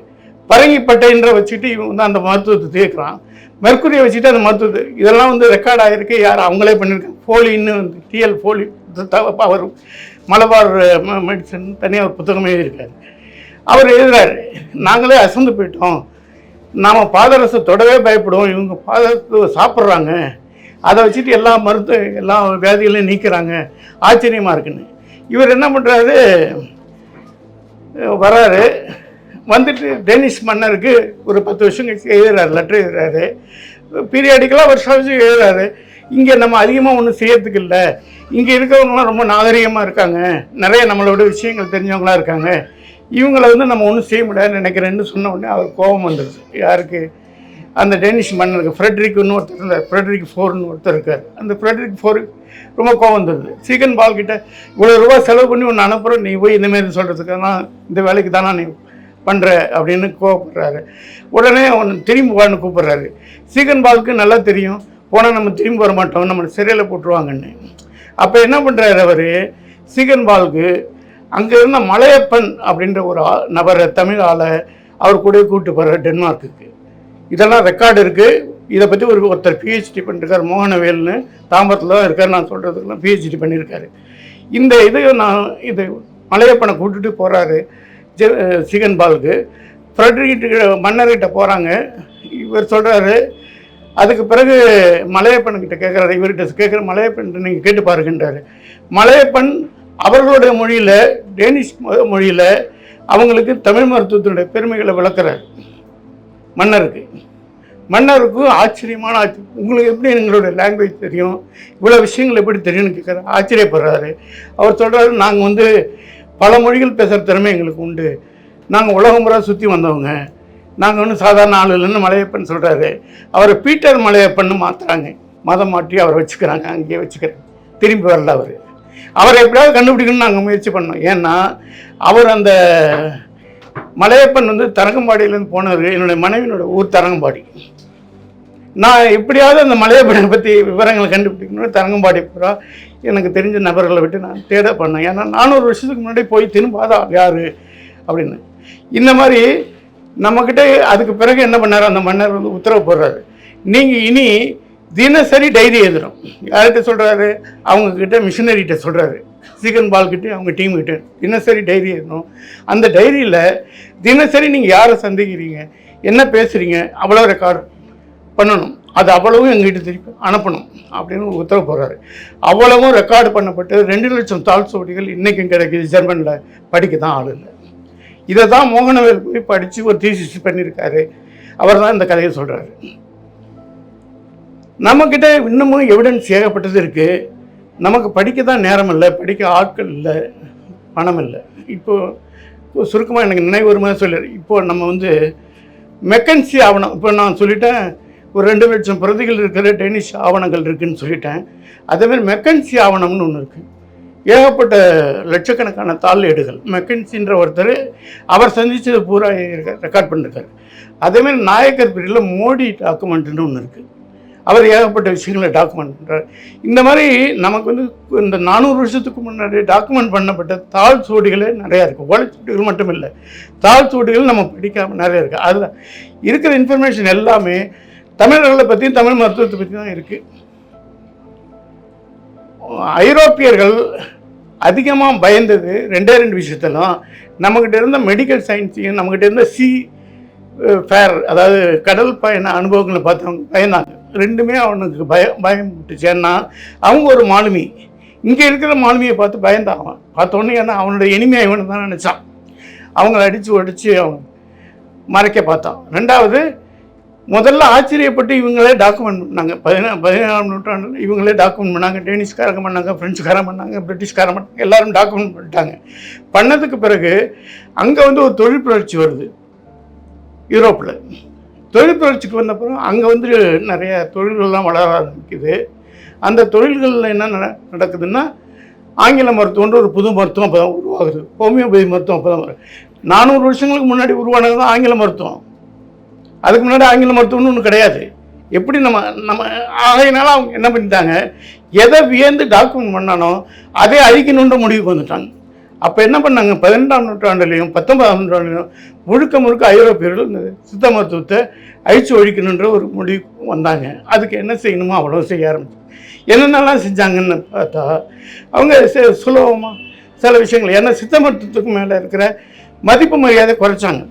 A: பரங்கிப்பட்டைன்ற வச்சுட்டு இவங்க வந்து அந்த மருத்துவத்தை தீர்க்கிறான். மெர்க்குரியை வச்சுட்டு அந்த மருத்துவத்தை, இதெல்லாம் வந்து ரெக்கார்ட் ஆகிருக்கு. யார் அவங்களே பண்ணியிருக்காங்க. ஃபோலின்னு வந்து டிஎல் ஃபோலி அவர் மலபார் மெடிசன் தனியாக ஒரு புத்தகமே இருக்காரு. அவர் எழுதுறாரு, நாங்களே அசந்து போயிட்டோம், நாம் பாதரசை தொடவே பயப்படுவோம், இவங்க பாதரசத்தை சாப்பிட்றாங்க, அதை வச்சுட்டு எல்லா வியாதிகளையும் நீக்கிறாங்க, ஆச்சரியமாக இருக்குன்னு. இவர் என்ன பண்ணுறாரு, வராரு, வந்துட்டு டேனிஷ் மன்னருக்கு ஒரு 10 வருஷம் கழிச்சு எழுதுறாரு, லெட்டர் எழுதுறாரு. பீரியாடிக்கலாக வருஷம் எழுதுறாரு. இங்கே நம்ம அதிகமாக ஒன்றும் செய்யறதுக்கு இல்லை, இங்கே இருக்கிறவங்களாம் ரொம்ப நாகரிகமாக இருக்காங்க, நிறைய நம்மளோட விஷயங்கள் தெரிஞ்சவங்களாம் இருக்காங்க, இவங்களை வந்து நம்ம ஒன்றும் செய்ய முடியாதுன்னு நினைக்கிறேன்னு சொன்ன உடனே அவர் கோபம் வந்துடுது. யாருக்கு? அந்த டேனிஷ் மன்னருக்கு ஃப்ரெட்ரிக்னு ஒருத்தர் இருந்தார், ஃப்ரெட்ரிக் ஃபோர்னு ஒருத்தர் இருக்கார். அந்த ஃப்ரெட்ரிக் ஃபோர் ரொம்ப கோவம் வந்துடுது. சீகன் பால் கிட்ட இவ்வளோ ரூபா செலவு பண்ணி ஒன்று அனுப்புகிறோம், நீ போய் இந்தமாரி சொல்கிறதுக்கான இந்த வேலைக்கு தானே நீ பண்ணுற அப்படின்னு கோவப்படுறாரு. உடனே அவன் திரும்பி வான்னு கூப்பிட்றாரு. சீகன் பாலுக்கு நல்லா தெரியும் போனால் நம்ம திரும்பி வர மாட்டோம், நம்ம சிறையில் போட்டுருவாங்கன்னு. அப்போ என்ன பண்ணுறாரு அவர், சீகன் பாலுக்கு அங்கே இருந்த மலையப்பன் அப்படின்ற ஒரு நபரை, தமிழ் ஆளை அவர் கூட கூப்பிட்டு போகிறார் டென்மார்க்குக்கு. இதெல்லாம் ரெக்கார்டு இருக்குது. இதை பற்றி ஒருத்தர் பிஹெச்டி பண்ணிருக்கார், மோகனவேல்னு, தாம்பரத்தில் தான் இருக்கார். நான் சொல்கிறதுக்கெல்லாம் பிஹெச்டி பண்ணியிருக்காரு. இந்த இது மலையப்பனை கூப்பிட்டுட்டு போகிறாரு சீகன் பாலுக்கு. ஃப்ரெட்ரிக் மன்னர்கிட்ட போகிறாங்க. இவர் சொல்கிறாரு, அதுக்கு பிறகு மலையப்பன்கிட்ட கேட்குறாரு, இவர்கிட்ட கேட்குற மலையப்பன் நீங்கள் கேட்டு பாருங்கன்றாரு. மலையப்பன் அவர்களுடைய மொழியில், டேனிஷ் மொழியில் அவங்களுக்கு தமிழ் மருத்துவத்தினுடைய பெருமைகளை விளக்குறாரு மன்னருக்கு. மன்னருக்கும் ஆச்சரியமான உங்களுக்கு எப்படி எங்களுடைய லாங்குவேஜ் தெரியும், இவ்வளோ விஷயங்கள் எப்படி தெரியும்னு கேட்குறாரு. ஆச்சரியப்படுறாரு. அவர் சொல்கிறாரு, நாங்கள் பல மொழிகள் பேசுகிற திறமை எங்களுக்கு உண்டு, நாங்கள் உலகம் முறை சுற்றி வந்தவங்க, நாங்கள் ஒன்றும் சாதாரண ஆள் இல்லைன்னு மலையப்பன் சொல்கிறாரு. அவரை பீட்டர் மலையப்பன்னு மாற்றுறாங்க, மதம் மாற்றி அவரை வச்சுக்கிறாங்க, அங்கேயே வச்சுக்கிறாங்க. திரும்பி வரல அவர். அவரை எப்படியாவது கண்டுபிடிக்கணும்னு நாங்கள் முயற்சி பண்ணோம். ஏன்னா அவர் அந்த மலையப்பன் தரங்கம்பாடியிலேருந்து போனவர். என்னுடைய மனைவியினோட ஊர் தரங்கம்பாடி. நான் எப்படியாவது அந்த மலையப்பனை பற்றி விவரங்களை கண்டுபிடிக்கணும்னு தரங்கம்பாடி பூரா எனக்கு தெரிஞ்ச நபர்களை விட்டு நான் தேட பண்ணேன். ஏன்னா 400 வருஷத்துக்கு முன்னாடி போய் திரும்பாதா யார் அப்படின்னு. இந்த மாதிரி நம்மக்கிட்ட அதுக்கு பிறகு என்ன பண்ணார், அந்த மன்னர் உத்தரவு போடுறாரு, நீங்கள் இனி தினசரி டைரி எழுதுறோம். யார்கிட்ட சொல்கிறாரு, அவங்கக்கிட்ட மிஷினரிகிட்ட சொல்கிறாரு, சீகன் பால்கிட்ட அவங்க டீம்கிட்ட தினசரி டைரி எழுதணும். அந்த டைரியில் தினசரி நீங்கள் யாரை சந்திக்கிறீங்க, என்ன பேசுகிறீங்க, அவ்வளோ ரெக்கார்டு பண்ணணும். அது அவ்வளவும் எங்ககிட்ட திருப்பி அனுப்பணும் அப்படின்னு உத்தரவு போடுறாரு. அவ்வளவும் ரெக்கார்டு பண்ணப்பட்டு 2 லட்சம் தாள் சுவடிகள் இன்றைக்கும் கிடைக்கிது. ஜெர்மனில் படிக்க தான் ஆள் இல்லை. இதை தான் மோகனவேல் போய் படித்து ஒரு தீசிஸ் பண்ணியிருக்காரு. அவர் தான் இந்த கதையை சொல்கிறாரு. நம்மக்கிட்ட இன்னமும் எவிடன்ஸ் ஏகப்பட்டது இருக்குது. நமக்கு படிக்க தான் நேரம் இல்லை, படிக்க ஆட்கள் இல்லை, பணம் இல்லை. இப்போது சுருக்கமாக எனக்கு நினைவு வருமா சொல்லிடு. இப்போது நம்ம மெக்கன்சி ஆவணம், இப்போ நான் சொல்லிட்டேன் ஒரு 2 லட்சம் பிரதிகள் இருக்கிற டேனிஷ் ஆவணங்கள் இருக்குதுன்னு சொல்லிட்டேன். அதேமாதிரி மெக்கன்சி ஆவணம்னு ஒன்று இருக்குது. ஏகப்பட்ட லட்சக்கணக்கான தாள் ஏடுகள். மெக்கன்சின்ற ஒருத்தர் அவர் சந்தித்தது பூரா ரெக்கார்ட் பண்ணியிருக்காரு. அதேமாதிரி நாயக்கர் பீரியடில் மோடி டாக்குமெண்ட்டுன்னு ஒன்று இருக்குது. அவர் ஏகப்பட்ட விஷயங்களை டாக்குமெண்ட் பண்ணுறார். இந்த மாதிரி நமக்கு இந்த 400 வருஷத்துக்கு முன்னாடி டாக்குமெண்ட் பண்ணப்பட்ட தாள் சுவடிகளே நிறையா இருக்குது. ஓலைச்சுவடிகள் மட்டும் இல்லை, தாள் சுவடிகள் நம்ம படிக்காமல் நிறையா இருக்குது. அதில் இருக்கிற இன்ஃபர்மேஷன் எல்லாமே தமிழர்களை பற்றியும் தமிழ் மருத்துவத்தை பற்றி தான் இருக்குது. ஐரோப்பியர்கள் அதிகமாக பயந்தது 2 விஷயத்தெல்லாம். நம்மக்கிட்ட இருந்த மெடிக்கல் சயின்ஸையும் நம்மக்கிட்ட இருந்த ஃபேர், அதாவது கடல் பயண அனுபவங்களை பார்த்தவங்க பயந்தாங்க. ரெண்டுமே அவனுக்கு பயம் விட்டுச்சு. ஏன்னா அவங்க ஒரு மாலுமி, இங்கே இருக்கிற மாலுமியை பார்த்து பயந்தான் அவன். பார்த்தோன்னே ஏன்னா அவனுடைய இனிமையை இவனை தான் நினச்சான். அவங்கள அடித்து ஒடிச்சு அவன் மறைக்க பார்த்தான். 2வது, முதல்ல ஆச்சரியப்பட்டு இவங்களே டாக்குமெண்ட் பண்ணாங்க. 17ஆம் நூற்றாண்டில் இவங்களே டாக்குமெண்ட் பண்ணாங்க. டேனிஷ்காரங்க பண்ணாங்க, ஃப்ரெஞ்சுக்காரன் பண்ணாங்க, பிரிட்டிஷ்காரன் பண்ணாங்க, எல்லோரும் டாக்குமெண்ட் பண்ணிட்டாங்க. பண்ணதுக்கு பிறகு அங்கே ஒரு தொழில் புரட்சி வருது யூரோப்பில். தொழில் புரட்சிக்கு வந்தப்பறம் அங்கே நிறைய தொழில்கள்லாம் வளர ஆரம்பிக்குது. அந்த தொழில்களில் என்ன நடக்குதுன்னா, ஆங்கில மருத்துவன்ற ஒரு புது மருத்துவம் அப்போ தான் உருவாகுது. ஹோமியோபதி மருத்துவம் அப்போ தான் வரும். 400 வருஷங்களுக்கு முன்னாடி உருவானது தான் ஆங்கில மருத்துவம். அதுக்கு முன்னாடி ஆங்கில மருத்துவம்னு ஒன்று கிடையாது. எப்படி நம்ம ஆகையினால அவங்க என்ன பண்ணிட்டாங்க, எதை வியந்து டாக்குமெண்ட் பண்ணானோ அதை அழிக்கணுன்ற முடிவுக்கு வந்துட்டாங்க. அப்போ என்ன பண்ணாங்க, 18ஆம் நூற்றாண்டுலேயும் 19ஆம் நூற்றாண்டுலையும் முழுக்க ஐரோப்பியர்கள் இந்த சித்த மருத்துவத்தை அழிச்சு ஒழிக்கணுன்ற ஒரு முடிவுக்கு வந்தாங்க. அதுக்கு என்ன செய்யணுமோ அவ்வளோ செய்ய ஆரம்பிச்சாங்க. என்னென்னலாம் செஞ்சாங்கன்னு பார்த்தா, அவங்க சுலபமாக சில விஷயங்கள், ஏன்னா சித்த மருத்துவத்துக்கு மேலே இருக்கிற மதிப்பு மரியாதை குறைச்சாங்க.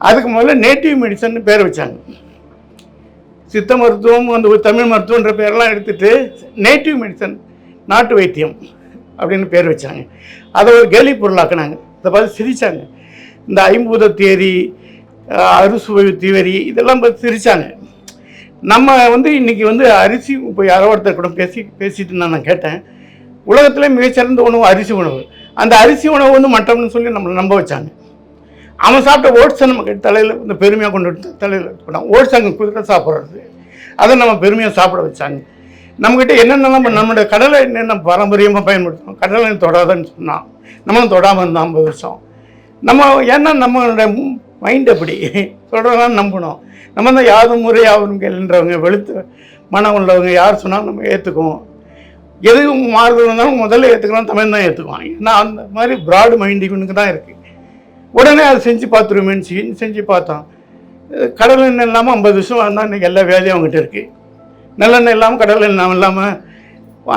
A: அதுக்கு முதல்ல நேட்டிவ் மெடிசன் பேர் வச்சாங்க. சித்த மருத்துவம் தமிழ் மருத்துவன்ற பேரெல்லாம் எடுத்துகிட்டு நேட்டிவ் மெடிசன், நாட்டு வைத்தியம் அப்படின்னு பேர் வச்சாங்க. அதை ஒரு கேலி பொருளாக்குனாங்க. இதை பார்த்து சிரித்தாங்க. இந்த ஐம்பூத தியரி, அறுசுவை தியரி, இதெல்லாம் பார்த்து சிரித்தாங்க. நம்ம இன்றைக்கி அரிசி, இப்போ யாரோ ஒருத்தர் கூட பேசிட்டு நான் கேட்டேன், உலகத்தில் மிகச்சிறந்த உணவு அரிசி உணவு. அந்த அரிசி உணவு மட்டம்னு சொல்லி நம்மளை நம்ப வச்சாங்க. அவன் சாப்பிட்ட ஓட்ஸை நமக்கு தலையில் இந்த பெருமையாக கொண்டு வந்து தலையில் போனான். ஓட்ஸ் அங்கே குதிரை சாப்பிட்றது, அதை நம்ம பெருமையாக சாப்பிட வச்சாங்க. நம்மக்கிட்ட என்னென்னலாம் நம்மளுடைய கடலை என்னென்ன பாரம்பரியமாக பயன்படுத்தணும், கடலை தொடாதன்னு சொன்னான், நம்மளும் தொடாமல் இருந்தோம் 50 வருஷம். நம்ம ஏன்னா நம்மளுடைய மைண்ட் அப்படி தொடரலாம் நம்பணும். நம்ம தான் யாரும் முறையாகும் கேள்ன்றவங்க, வெளுத்து மனம் உள்ளவங்க யார் சொன்னாலும் நம்ம ஏற்றுக்குவோம். எதுவும் மாறுதல் இருந்தாலும் முதல்ல ஏற்றுக்கலாம், தமிழ் தான் ஏற்றுக்குவான். ஏன்னா அந்த மாதிரி ப்ராடு மைண்ட் இவனுக்கு தான் இருக்குது. உடனே அதை செஞ்சு பார்த்துருமேன்னு செஞ்சு பார்த்தோம். கடல் எண்ணெய் இல்லாமல் 50 வருஷம் வந்தால் இன்றைக்கி எல்லா வேலையும் அவங்ககிட்ட இருக்குது. நல்லெண்ணெய் இல்லாமல் கடல் எண்ணெய் இல்லாமல்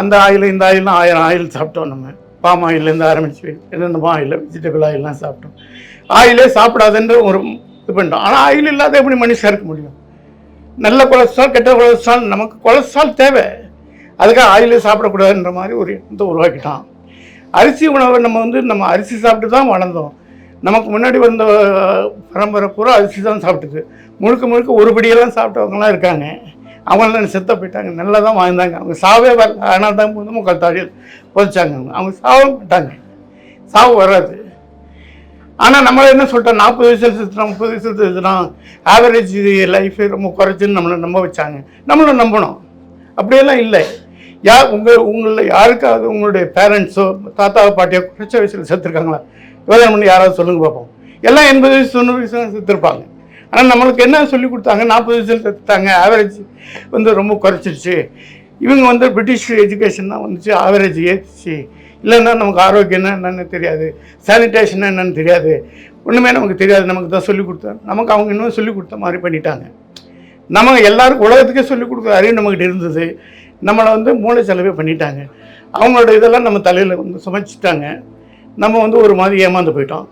A: அந்த ஆயில் இந்த ஆயில்லாம் 1000 ஆயில் சாப்பிட்டோம். நம்ம பாம் ஆயிலேருந்து ஆரம்பிச்சு என்னென்ன ஆயில் வெஜிடபிள் ஆயிலெலாம் சாப்பிட்டோம். ஆயிலே சாப்பிடாதுன்ற ஒரு இது பண்ணிட்டோம். ஆனால் ஆயில் இல்லாத எப்படி மனுஷன் இருக்க முடியும்? நல்ல கொலஸ்ட்ரால் கெட்ட கொலஸ்ட்ரால், நமக்கு கொலஸ்ட்ரால் தேவை, அதுக்காக ஆயிலே சாப்பிடக்கூடாதுன்ற மாதிரி ஒரு எண்ணத்தை உருவாக்கிட்டான். அரிசி உணவை நம்ம அரிசி சாப்பிட்டு தான் வளர்ந்தோம். நமக்கு முன்னாடி வந்த பரம்பரை பூரா அரிசி தான் சாப்பிட்டுது. முழுக்க முழுக்க ஒருபடியெல்லாம் சாப்பிட்டவங்கலாம் இருக்காங்க. அவங்களாம் செத்த போயிட்டாங்க, நல்லா தான் வாழ்ந்தாங்க. அவங்க சாவே வரல, ஆனால் தான் முக்கால் தாழியில் புதைச்சாங்க. அவங்க சாவ மாட்டாங்க, சாவு வராது. ஆனால் நம்மளை என்ன சொல்லிட்டோம், 40 வயசில் செத்துட்டோம், 30 வயசில் செத்துட்டோம், ஆவரேஜ் லைஃபே ரொம்ப குறைச்சின்னு நம்மளை நம்ப வச்சாங்க. நம்மளும் நம்பணும். அப்படியெல்லாம் இல்லை. உங்களில் யாருக்காவது உங்களுடைய பேரண்ட்ஸோ தாத்தா பாட்டியோ குறைச்ச வயசில் செத்துருக்காங்களா? யோசனை பண்ணி யாராவது சொல்லுங்க பார்ப்போம். எல்லாம் 80 வயசு 90 வயசு செத்துருப்பாங்க. ஆனால் நம்மளுக்கு என்ன சொல்லி கொடுத்தாங்க, 40 வயசில் செத்துட்டாங்க, ஆவரேஜ் ரொம்ப குறைச்சிருச்சு. இவங்க பிரிட்டிஷ் எஜுகேஷன் தான் வந்துச்சு, ஆவரேஜ் ஏற்றிச்சு. இல்லைன்னா நமக்கு ஆரோக்கியம் என்னென்னு தெரியாது, சானிடேஷன் என்னென்னு தெரியாது, ஒன்றுமே நமக்கு தெரியாது. நமக்கு தான் சொல்லிக் கொடுத்தாங்க. நமக்கு அவங்க இன்னும் சொல்லிக் கொடுத்த மாதிரி பண்ணிட்டாங்க. நம்ம எல்லாருக்கும் உலகத்துக்கே சொல்லிக் கொடுக்குற அறிவு நம்மக்கிட்ட இருந்தது. நம்மளை மூளை செலவே பண்ணிட்டாங்க. அவங்களோட இதெல்லாம் நம்ம தலையில் சுமைச்சிட்டாங்க. நம்ம ஒரு மாதிரி ஏமாந்து போயிட்டோம்.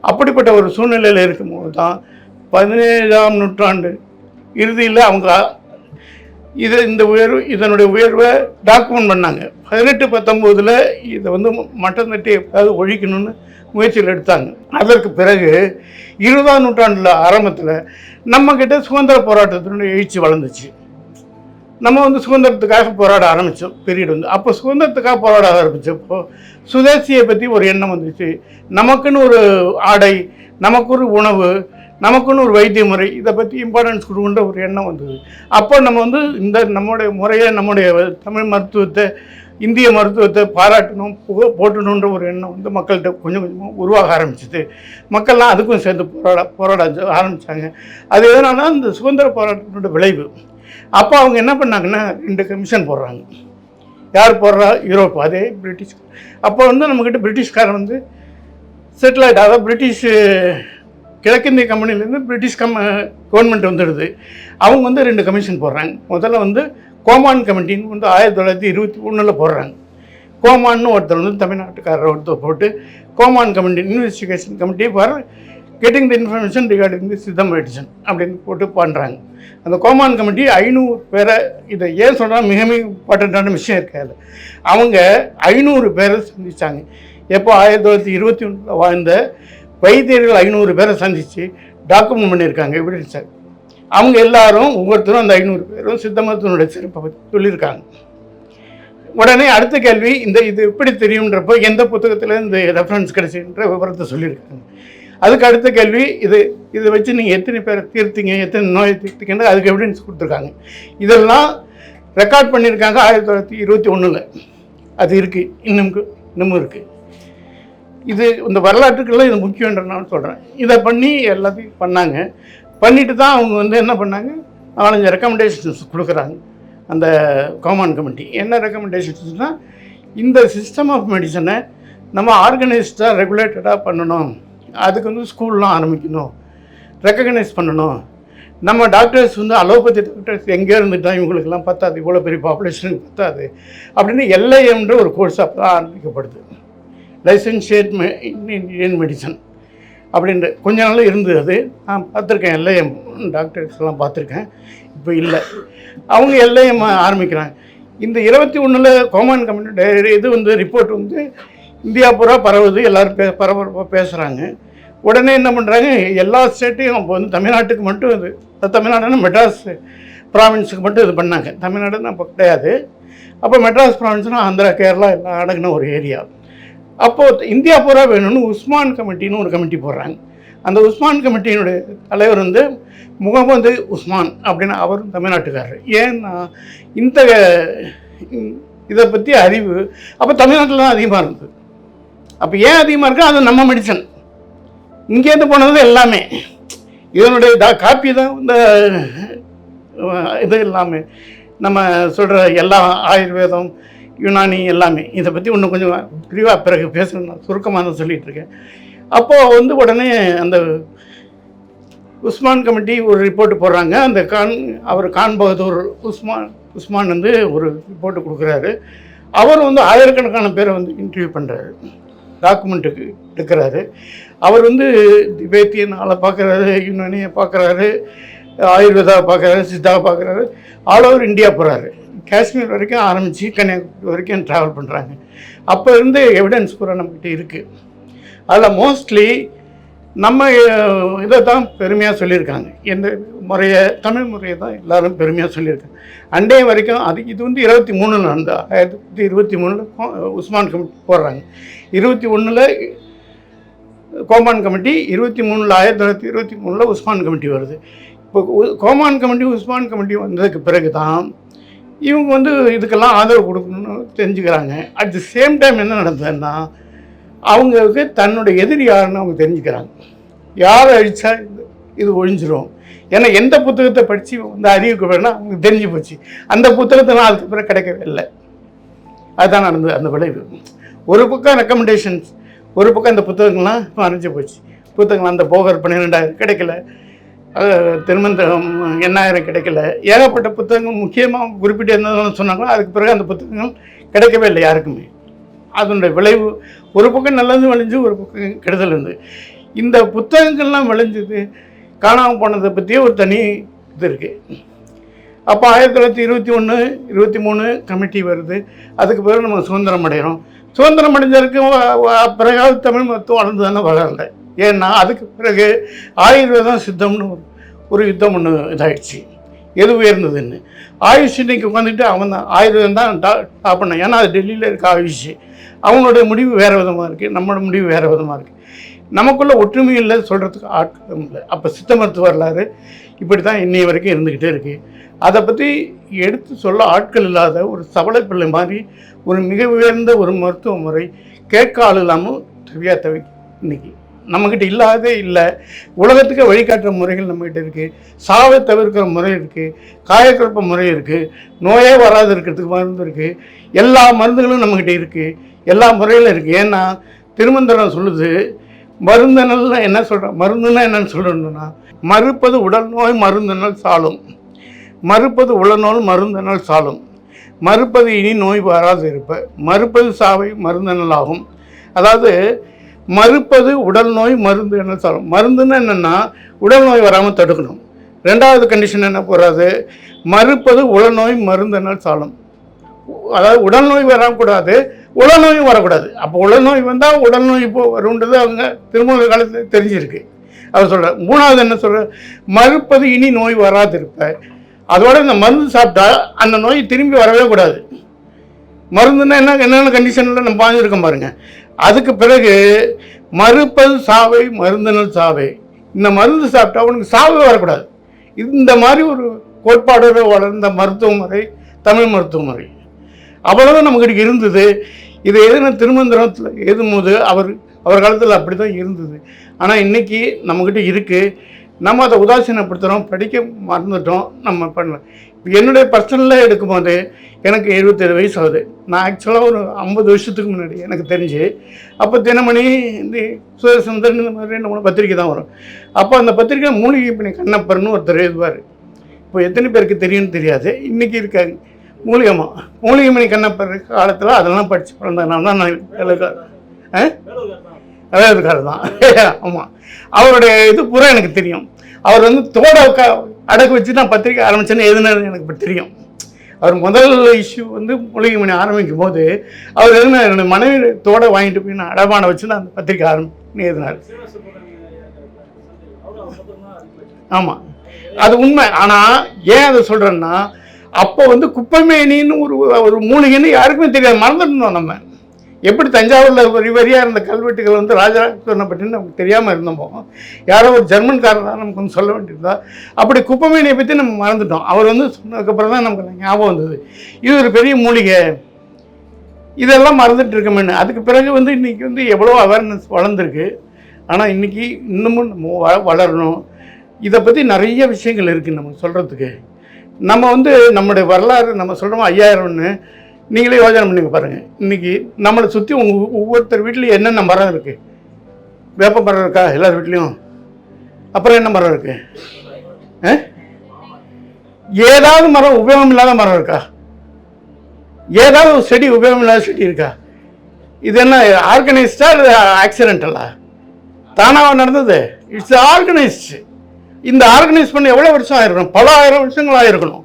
A: அப்படிப்பட்ட ஒரு சூழ்நிலையில் இருக்கும்போது தான் 17ஆம் நூற்றாண்டு இறுதியில் அவங்க இதனுடைய உயர்வை டாக்குமெண்ட் பண்ணாங்க. 1819 இதை மட்டம் தட்டி எப்படியாவது ஒழிக்கணும்னு முயற்சிகள் எடுத்தாங்க. அதற்கு பிறகு 20ஆம் நூற்றாண்டில் ஆரம்பத்தில் நம்மக்கிட்ட சுதந்திர போராட்டத்தினுடைய எழுச்சி வளர்ந்துச்சு. நம்ம சுதந்திரத்துக்காக போராட ஆரம்பித்தோம் பீரியட். அப்போ சுதந்திரத்துக்காக போராட ஆரம்பித்தப்போ சுதேசியை பற்றி ஒரு எண்ணம் வந்துச்சு. நமக்குன்னு ஒரு ஆடை, நமக்கு ஒரு உணவு, நமக்குன்னு ஒரு வைத்திய முறை, இதை பற்றி இம்பார்ட்டன்ஸ் கொடுக்குன்ற ஒரு எண்ணம் வந்தது. அப்போ நம்ம இந்த நம்முடைய முறையை, நம்முடைய தமிழ் மருத்துவத்தை, இந்திய மருத்துவத்தை பாராட்டணும், போட்டணுன்ற ஒரு எண்ணம் மக்கள்கிட்ட கொஞ்சம் கொஞ்சமாக உருவாக ஆரம்பிச்சிது. மக்கள்லாம் அதுக்கும் சேர்ந்து போராட ஆரம்பித்தாங்க. அது எதனால இந்த சுதந்திர போராட்டத்தினோட விளைவு. அப்போ அவங்க என்ன பண்ணாங்கன்னா 2 கமிஷன் போடுறாங்க. யார் போடுறா? யூரோப், அதே பிரிட்டிஷ். அப்போ நம்மக்கிட்ட பிரிட்டிஷ்காரன் செட்டில் ஆகிட்டா. அதாவது பிரிட்டிஷ் கிழக்கிந்திய கம்பெனிலேருந்து பிரிட்டிஷ் கவர்மெண்ட் வந்துடுது. அவங்க 2 கமிஷன் போடுறாங்க. முதல்ல கோமான் கமிட்டின்னு 1921 போடுறாங்க. கோமான்னு ஒருத்தர் தமிழ்நாட்டுக்காரர் ஒருத்தர் போட்டு கோமான் committee, investigation committee for getting the information regarding தி சித்தம் மெடிசன் அப்படின்னு போட்டு பண்ணுறாங்க. அந்த கோமான் கமிட்டி 500 பேரை, இதை ஏன் சொல்கிறாங்க, மிக மிக இம்பார்ட்டண்ட்டான விஷயம் இருக்காது. அவங்க 500 பேரை சந்தித்தாங்க. எப்போ 1921 வாழ்ந்த வைத்தியர்கள் 500 பேரை சந்தித்து டாக்குமெண்ட் பண்ணியிருக்காங்க, எவிடன்ஸ். அவங்க எல்லாரும் ஒவ்வொருத்தரும் அந்த 500 பேரும் சித்த மருத்துவனுடைய சிறப்பை பற்றி சொல்லியிருக்காங்க. உடனே அடுத்த கேள்வி, இது எப்படி தெரியுன்றப்போ எந்த புத்தகத்தில் இந்த ரெஃபரன்ஸ் கிடைச்சுன்ற விவரத்தை சொல்லியிருக்காங்க. அதுக்கு அடுத்த கேள்வி, இதை வச்சு நீங்கள் எத்தனை பேரை தீர்த்தீங்க, எத்தனை நோயை தீர்த்தீங்கன்னு அதுக்கு எவிடன்ஸ் கொடுத்துருக்காங்க. இதெல்லாம் ரெக்கார்ட் பண்ணியிருக்காங்க 1921. அது இருக்குது, இன்னமும் இருக்குது. இந்த வரலாற்றுக்கெல்லாம் இது முக்கியன்றனால சொல்கிறேன். இதை பண்ணி எல்லாத்தையும் பண்ணாங்க. பண்ணிட்டு தான் அவங்க என்ன பண்ணாங்க, 4-5 ரெக்கமெண்டேஷன்ஸ் கொடுக்குறாங்க. அந்த காமன் கமிட்டி என்ன ரெக்கமெண்டேஷன்ஸ்னால், இந்த சிஸ்டம் ஆஃப் மெடிசனை நம்ம ஆர்கனைஸ்டாக ரெகுலேட்டடாக பண்ணணும். அதுக்கு ஸ்கூல்லாம் ஆரம்பிக்கணும், ரெக்கக்னைஸ் பண்ணணும். நம்ம டாக்டர்ஸ் அலோபதி டாக்டர்ஸ் எங்கே இருந்துட்டால் இவங்களுக்கெல்லாம் பத்தாது, இவ்வளோ பெரிய பாப்புலேஷனுக்கு பத்தாது அப்படின்னு எல்ஐஎம்ன்ற ஒரு கோர்ஸ் அப்போ தான் ஆரம்பிக்கப்படுது. லைசன்ஷியேட் இந்தியன் மெடிசன் அப்படின்ற கொஞ்ச நாள் இருந்தது. அது நான் பார்த்துருக்கேன், எல்ஐஎம் டாக்டர்ஸ்லாம் பார்த்துருக்கேன். இப்போ இல்லை, அவங்க எல்ஐஎம் ஆரம்பிக்கிறாங்க. இந்த 21 கோமன் கமிட்டி இது ரிப்போர்ட் இந்தியா பூரா பரவுது, எல்லோரும் பரபரப்பாக பேசுகிறாங்க. உடனே என்ன பண்ணுறாங்க, எல்லா ஸ்டேட்டையும் அப்போ தமிழ்நாட்டுக்கு மட்டும் இது, தமிழ்நாடுன்னா மெட்ராஸ் ப்ராவின்ஸுக்கு மட்டும் இது பண்ணாங்க. தமிழ்நாடுன்னு அப்போ கிடையாது. அப்போ மெட்ராஸ் ப்ராவின்ஸ்னால் ஆந்திரா, கேரளா எல்லாம் அடங்கின ஒரு ஏரியா. அப்போது இந்தியா பூரா வேணும்னு உஸ்மான் கமிட்டின்னு ஒரு கமிட்டி போடுறாங்க. அந்த உஸ்மான் கமிட்டியினுடைய தலைவர் வந்து முகமது உஸ்மான் அப்படின்னு அவரும் தமிழ்நாட்டுக்காரர். ஏன்னா இந்த இதை பற்றி அறிவு அப்போ தமிழ்நாட்டில் தான் அதிகமாக இருந்தது. அப்போ ஏன் அதிகமாக இருக்குது? அது நம்ம மெடிசன் இங்கேருந்து போனது எல்லாமே இதனுடைய காப்பி தான் இந்த இது எல்லாமே நம்ம சொல்கிற எல்லா ஆயுர்வேதம் யுனானி எல்லாமே. இதை பற்றி இன்னும் கொஞ்சம் விரிவாக பிறகு பேசணும், நான் சுருக்கமாக தான் சொல்லிகிட்டு இருக்கேன். அப்போது வந்து உடனே அந்த உஸ்மான் கமிட்டி ஒரு ரிப்போர்ட்டு போடுறாங்க. அந்த அவர் கான் பகதூர் உஸ்மான் வந்து ஒரு ரிப்போர்ட்டு கொடுக்குறாரு. அவர் வந்து ஆயிரக்கணக்கான பேரை வந்து இன்டர்வியூ பண்ணுறாரு, டாக்குமெண்ட்டுக்கு எடுக்கிறாரு. அவர் வந்து திபேத்தியன் ஆளை பார்க்குறாரு, யுனானியை பார்க்குறாரு, ஆயுர்வேதாவை பார்க்குறாரு, சித்தாவை பார்க்குறாரு. ஆல் ஓவர் இந்தியா போகிறாரு. காஷ்மீர் வரைக்கும் ஆரம்பித்து கன்னியாகுமரி வரைக்கும் ட்ராவல் பண்ணுறாங்க. அப்போ இருந்து எவிடன்ஸ் பூரா நம்மகிட்ட இருக்குது. அதில் மோஸ்ட்லி நம்ம இதை தான் பெருமையாக சொல்லியிருக்காங்க. எந்த முறையை, தமிழ் முறையை தான் எல்லோரும் பெருமையாக சொல்லியிருக்காங்க. அண்டே வரைக்கும் அது இது வந்து 23 நடந்த 1923 உஸ்மான் கமிட்டி போடுறாங்க. 21 கோமான் கமிட்டி, 23 1923 உஸ்மான் கமிட்டி வருது. இப்போ கோமான் கமிட்டி உஸ்மான் கமிட்டி வந்ததுக்கு பிறகு தான் இவங்க வந்து இதுக்கெல்லாம் ஆதரவு கொடுக்கணும்னு தெரிஞ்சுக்கிறாங்க. அட் தி சேம் டைம் என்ன நடந்ததுன்னா அவங்களுக்கு தன்னுடைய எதிரி யாருன்னு அவங்க தெரிஞ்சுக்கிறாங்க. யாரை அழிச்சா இது ஒழிஞ்சிரும். ஏன்னா எந்த புத்தகத்தை படித்து இந்த அறிவுக்கு வேணால் அவங்களுக்கு தெரிஞ்சு போச்சு. அந்த புத்தகத்தெல்லாம் அதுக்கு பிறகு கிடைக்கவே இல்லை. அதுதான் நடந்தது அந்த விளைவு. ஒரு பக்கம் ரெக்கமெண்டேஷன்ஸ், ஒரு பக்கம் இந்த புத்தகங்கள்லாம் மறைஞ்சு போச்சு. புத்தகங்கள் அந்த போகர் 12,000 கிடைக்கல, திருமந்திரம் 8,000 கிடைக்கல, ஏகப்பட்ட புத்தகங்கள் முக்கியமாக குறிப்பிட்டு என்னன்னு சொன்னாங்களோ அதுக்கு பிறகு அந்த புத்தகங்கள் கிடைக்கவே இல்லை யாருக்குமே. அதனுடைய விளைவு ஒரு பக்கம் நல்லது விளைஞ்சு, ஒரு பக்கம் கெடுதல் இருந்து. இந்த புத்தகங்கள்லாம் விளைஞ்சது காணாமல் போனதை பற்றியே ஒரு தனி இது இருக்குது. அப்போ 1921 23 கமிட்டி வருது. அதுக்கு பிறகு நம்ம சுதந்திரம் அடைகிறோம். சுதந்திரம் அடைஞ்சதுக்கு பிறகாவது தமிழ் மருத்துவம் வளர்ந்து தானே வளரல. ஏன்னா அதுக்கு பிறகு ஆயுர்வேதம் சித்தம்னு ஒரு யுத்தம் ஒன்று இதாகிடுச்சு. எது உயர்ந்ததுன்னு ஆயுஷ் இன்னைக்கு உட்காந்துட்டு அவன் தான் ஆயுர்வேதம் தான் டாப் பண்ண. ஏன்னா அது டெல்லியில் இருக்க ஆயுஷ். அவங்களுடைய முடிவு வேறு விதமாக இருக்குது, நம்மளோட முடிவு வேறு விதமாக இருக்குது. நமக்குள்ள ஒற்றுமை இல்லை சொல்கிறதுக்கு ஆட்கள் இல்லை. அப்போ சித்த மருத்துவ வரலாறு இப்படி தான் இன்னைய வரைக்கும் இருந்துக்கிட்டே இருக்குது. அதை பற்றி எடுத்து சொல்ல ஆட்கள் இல்லாத ஒரு சவளைப்பிள்ளை மாதிரி ஒரு மிக உயர்ந்த ஒரு மருத்துவ முறை கேட்க ஆள் இல்லாமல் தவி இன்னைக்கு நம்மக்கிட்ட இல்லாதே இல்லை. உலகத்துக்கு வழிகாட்டுற முறைகள் நம்மக்கிட்ட இருக்குது. சாவை தவிர்க்கிற முறை இருக்குது, காயக்கல்ப முறை இருக்குது, நோயே வராது இருக்கிறதுக்கு மருந்து இருக்குது. எல்லா மருந்துகளும் நம்மக்கிட்ட இருக்குது, எல்லா முறையிலும் இருக்குது. ஏன்னா திருமந்திரம் சொல்லுது மருந்தனல்னா என்ன சொல்கிறோம், மருந்துன்னா என்னன்னு சொல்லணும்னா மறுப்பது உடல் நோய் மருந்தனால் சாலும், மறுப்பது உளநோய் மருந்தனால் சாலும், மறுப்பது இனி நோய் வராது இருப்ப, மறுப்பது சாவை மருந்தனல் ஆகும். அதாவது மறுப்பது உடல் நோய் மருந்து என்ன சாலும். மருந்துன்னு என்னென்னா உடல் நோய் வராமல் தடுக்கணும். ரெண்டாவது கண்டிஷன் என்ன போகாது, மறுப்பது உளநோய் மருந்தனால் சாலும். அதாவது உடல் நோய் வரக்கூடாது, உளநோயும் வரக்கூடாது. அப்போ உளநோய் வந்தால் உடல் நோய் இப்போ வருன்றது அவங்க திருமண காலத்தில் தெரிஞ்சிருக்கு. அவர் சொல்கிறார். மூணாவது என்ன சொல்கிறார், மறுப்பது இனி நோய் வராது இருப்ப. அதோட இந்த மருந்து சாப்பிட்டா அந்த நோய் திரும்பி வரவே கூடாது. மருந்துன்னா என்னென்ன கண்டிஷனில் நம்ம பாஞ்சிருக்கோம் பாருங்கள். அதுக்கு பிறகு மறுப்பது சாவை மருந்தினல் சாவை. இந்த மருந்து சாப்பிட்டா உனக்கு சாவே வரக்கூடாது. இந்த மாதிரி ஒரு கோட்பாடோடு வளர்ந்த மருத்துவ முறை தமிழ் மருத்துவ முறை. அவ்வளவு நம்மகிட்ட இருந்தது. இது எதுனா திருமந்திரத்தில் எழுதும்போது அவர் காலத்தில் அப்படி தான் இருந்தது. ஆனால் இன்றைக்கி நம்மக்கிட்ட இருக்குது. நம்ம அதை உதாசீனப்படுத்துகிறோம், படிக்க மறந்துட்டோம், நம்ம பண்ணல. என்னுடைய பர்சனலாக எடுக்கும்போது எனக்கு 77 வயசு ஆகுது. நான் ஆக்சுவலாக ஒரு 50 வருஷத்துக்கு முன்னாடி எனக்கு தெரிஞ்சு அப்போ தினமணி இந்த சுதர்சந்தன் இந்த மாதிரி 2-3 பத்திரிக்கை தான் வரும். அப்போ அந்த பத்திரிக்கை மூலிகை பண்ணி கண்ணப்பர்னு ஒருத்தர் எழுதுவார். இப்போ எத்தனை பேருக்கு தெரியும்னு தெரியாது. இன்றைக்கி இருக்காங்க மூலிகைமணி கண்ணப்பர் காலத்தில் அதெல்லாம் படித்து பிறந்ததுனால தான் நான் வேலைக்காரர் தான். ஆமாம், அவருடைய இது பூரா எனக்கு தெரியும். அவர் வந்து தோட அடக்கு வச்சு நான் பத்திரிக்கை ஆரம்பித்தேன்னு எதுனாரு எனக்கு இப்போ தெரியும். அவர் முதல் இஷ்யூ வந்து மூலிகைமணி ஆரம்பிக்கும் போது அவர் எதுனா என்னுடைய மனைவி தோட வாங்கிட்டு போய் நான் அடமான வச்சு நான் அந்த பத்திரிக்கை ஆரம்பின்னு எதுனாரு. ஆமாம், அது உண்மை. ஆனால் ஏன் அதை சொல்கிறேன்னா அப்போ வந்து குப்பைமேனின்னு ஒரு மூலிகைன்னு யாருக்குமே தெரியாது, மறந்துட்டோம் நம்ம. எப்படி தஞ்சாவூரில் வரி வரியாக இருந்த கல்வெட்டுகள் வந்து ராஜராஜ பற்றின்னு நமக்கு தெரியாமல் இருந்தோமோ, யாரோ ஒரு ஜெர்மன்காரர் தான் நமக்கு வந்து சொல்ல வேண்டியிருந்தா, அப்படி குப்பமேனியை பற்றி நம்ம மறந்துட்டோம். அவர் வந்து சொன்னதுக்கப்புறம் தான் நமக்கு ஞாபகம் வந்தது, இது ஒரு பெரிய மூலிகை, இதெல்லாம் மறந்துட்டு இருக்கோம்னு. அதுக்கு பிறகு வந்து இன்றைக்கி வந்து எவ்வளோ அவேர்னஸ் வளர்ந்துருக்கு. ஆனால் இன்றைக்கி இன்னமும் நம்ம வளரணும். இதை பற்றி நிறைய விஷயங்கள் இருக்குது நமக்கு சொல்கிறதுக்கு. நம்ம வந்து நம்முடைய வரலாறு நம்ம சொல்கிறோம் 5000ன்னு, நீங்களே யோசனை பண்ணிங்க பாருங்கள். இன்றைக்கி நம்மளை சுற்றி ஒவ்வொருத்தர் வீட்லேயும் என்னென்ன மரம் இருக்குது? வேப்ப மரம் இருக்கா எல்லார் வீட்லேயும்? அப்புறம் என்ன மரம் இருக்குது? ஏதாவது மரம் உபயோகம் இல்லாத மரம் இருக்கா? ஏதாவது ஒரு செடி உபயோகம் இல்லாத செடி இருக்கா? இது என்ன ஆர்கனைஸ்டா இல்லை ஆக்சிடென்டலா? தானாக நடந்தது? It's organised. இந்த ஆர்கனைஸ் பண்ண எவ்வளோ வருஷம் ஆயிருக்கணும்? பல ஆயிரம் வருஷங்கள் ஆயிருக்கணும்.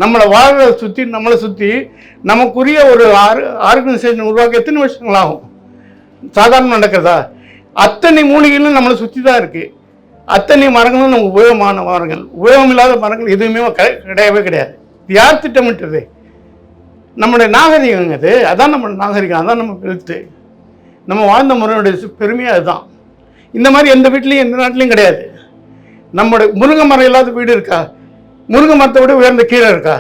A: நம்மளை வாழ்றதை சுற்றி, நம்மளை சுற்றி நமக்குரிய ஒரு ஆர்கனைசேஷன் உருவாக்க எத்தனை வருஷங்கள் ஆகும்? சாதாரண நடக்கிறதா? அத்தனை மூலிகைகளும் நம்மளை சுற்றி தான் இருக்குது. அத்தனை மரங்களும் நமக்கு உபயோகமான மரங்கள். உபயோகம் இல்லாத மரங்கள் எதுவுமே கிடையவே கிடையாது. இது யார் திட்டமிட்டது? நம்மளுடைய நாகரிகங்க அது. அதான் நம்ம நாகரிகம், அதான் நம்ம எழுத்து. நம்ம வாழ்ந்த முறையுடைய பெருமையாக அதுதான். இந்த மாதிரி எந்த வீட்லேயும் எந்த நாட்டிலையும் கிடையாது. நம்மளுடைய முருங்கை மரம் இல்லாத வீடு இருக்கா? முருங்கை மரத்தை விட உயர்ந்த கீரை இருக்கா?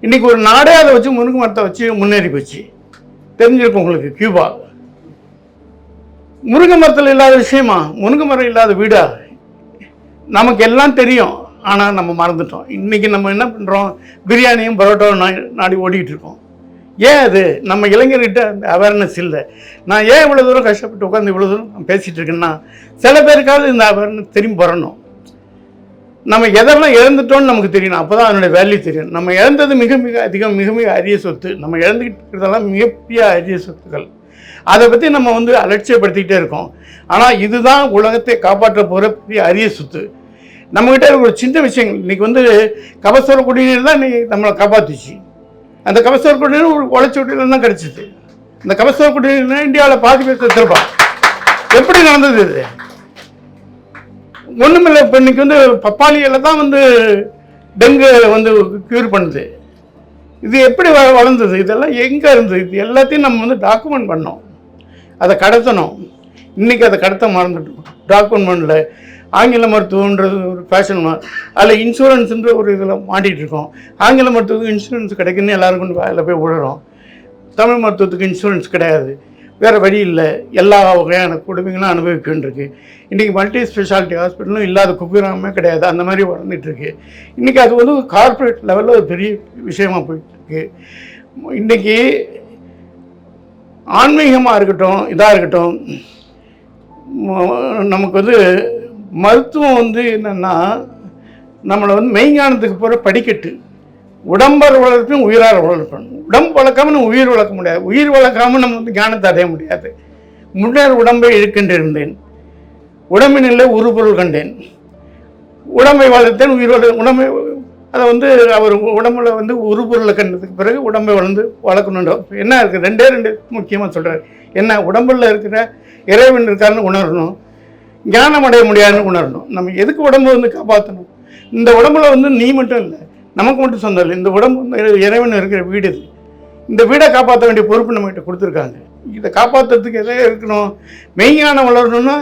A: இன்றைக்கி ஒரு நாடே அதை வச்சு முருங்கை மரத்தை வச்சு முன்னேறி போச்சு. தெரிஞ்சிருக்கும் உங்களுக்கு கியூபா. முருங்கை மரத்தில் இல்லாத விஷயமா? முருங்கை மரம் இல்லாத வீடா? நமக்கு எல்லாம் தெரியும், ஆனால் நம்ம மறந்துட்டோம். இன்றைக்கி நம்ம என்ன பண்ணுறோம்? பிரியாணியும் பரோட்டாவும் நாடி ஓடிக்கிட்டு இருக்கோம். ஏன் அது? நம்ம இளைஞர்கிட்ட அந்த அவேர்னஸ் இல்லை. நான் ஏன் இவ்வளோ தூரம் கஷ்டப்பட்டு உட்காந்து இவ்வளோ தூரம் நான் பேசிகிட்டு இருக்கேன்னா, சில பேருக்காவது இந்த அவேர்னஸ் திரும்பி வரணும். நம்ம எதெல்லாம் இழந்துட்டோன்னு நமக்கு தெரியணும். அப்போ தான் அதனுடைய வேல்யூ தெரியும். நம்ம இழந்தது மிக மிக அதிகம், மிக மிக அரிய சொத்து. நம்ம இழந்துக்கிட்டு இருக்கிறதெல்லாம் மிகப்பெரிய அரிய சொத்துக்கள். அதை பற்றி நம்ம வந்து அலட்சியப்படுத்திக்கிட்டே இருக்கோம். ஆனால் இதுதான் உலகத்தை காப்பாற்ற போகிற பெரிய அரிய சொத்து. நம்மகிட்ட ஒரு சின்ன விஷயங்கள். இன்றைக்கி வந்து கபசுர குடிநீர் தான் இன்றைக்கி நம்மளை காப்பாற்றிச்சு. அந்த கபசுர குடிநீர் ஒரு உழைச்சி விட்டு தான் கிடச்சிது. அந்த கபசுர குடிநீர் இந்தியாவில் பாதி பேர் செத்துருப்பான். எப்படி நடந்தது இது? ஒன்றுமில்லை. இப்போ இன்றைக்கி வந்து பப்பாளியில் தான் வந்து டெங்கு வந்து க்யூர் பண்ணுது. இது எப்படி வளர்ந்தது? இதெல்லாம் எங்கே இருந்தது? இது எல்லாத்தையும் நம்ம வந்து டாக்குமெண்ட் பண்ணோம், அதை கடத்தணும். இன்றைக்கி அதை கடத்த மறந்துட்டோம். டாக்குமெண்ட் பண்ணல. ஆங்கில மருத்துவன்றது ஒரு ஃபேஷன், அதில் இன்சூரன்ஸுன்ற ஒரு இதில் மாட்டிகிட்டு இருக்கோம். ஆங்கில மருத்துவத்துக்கு இன்சூரன்ஸ் கிடைக்குன்னு எல்லாருக்கும் அதில் போய் விழுறோம். தமிழ் மருத்துவத்துக்கு இன்சூரன்ஸ் கிடையாது. வேறு வழி இல்லை. எல்லா வகையான கொடுமைகளும் அனுபவிக்க வேண்டியிருக்கு. இன்றைக்கி மல்டி ஸ்பெஷாலிட்டி ஹாஸ்பிட்டலும் இல்லாத குக்கிராமே கிடையாது. அந்த மாதிரி வளர்ந்துட்டுருக்கு. இன்றைக்கி அது வந்து கார்ப்பரேட் லெவலில் ஒரு பெரிய விஷயமாக போயிட்டுருக்கு. இன்றைக்கி ஆன்மீகமாக இருக்கட்டும், இதாக இருக்கட்டும், நமக்கு வந்து மருத்துவம் வந்து என்னென்னா, நம்மளை வந்து மெய்ஞானத்துக்கு போகிற படிக்கட்டு. உடம்பர் வளர்ப்பும் உயிரார் வளர்ப்பணும். உடம்பு வளர்க்காமல் நம்ம உயிர் வளர்க்க முடியாது. உயிர் வளர்க்காமல் நம்ம வந்து ஞானத்தை அடைய முடியாது. முன்னர் உடம்பை இருக்கின்றிருந்தேன், உடம்பினில்லை உருபொருள் கண்டேன், உடம்பை வளர்த்தேன் உயிர் உடம்பை. அதை வந்து அவர் உடம்புல வந்து உருபொருளை கண்டதுக்கு பிறகு உடம்பை வளர்க்கணுன்ற என்ன இருக்குது? ரெண்டே முக்கியமாக சொல்கிறார். என்ன? உடம்புல இருக்கிற இறைவன் இருக்காருன்னு உணரணும், ஞானம் அடைய முடியாதுன்னு உணரணும். நம்ம எதுக்கு உடம்பு வந்து காப்பாற்றணும்? இந்த உடம்புல வந்து நீ மட்டும் இல்லை, நமக்கு மட்டும் சொந்தம் இல்லை. இந்த உடம்பு வந்து இறைவன் இருக்கிற வீடு இது. இந்த வீடை காப்பாற்ற வேண்டிய பொறுப்பு நம்மகிட்ட கொடுத்துருக்காங்க. இதை காப்பாற்றுறதுக்கு எதே இருக்கணும்? மெய்ஞானம் வளரணும்னா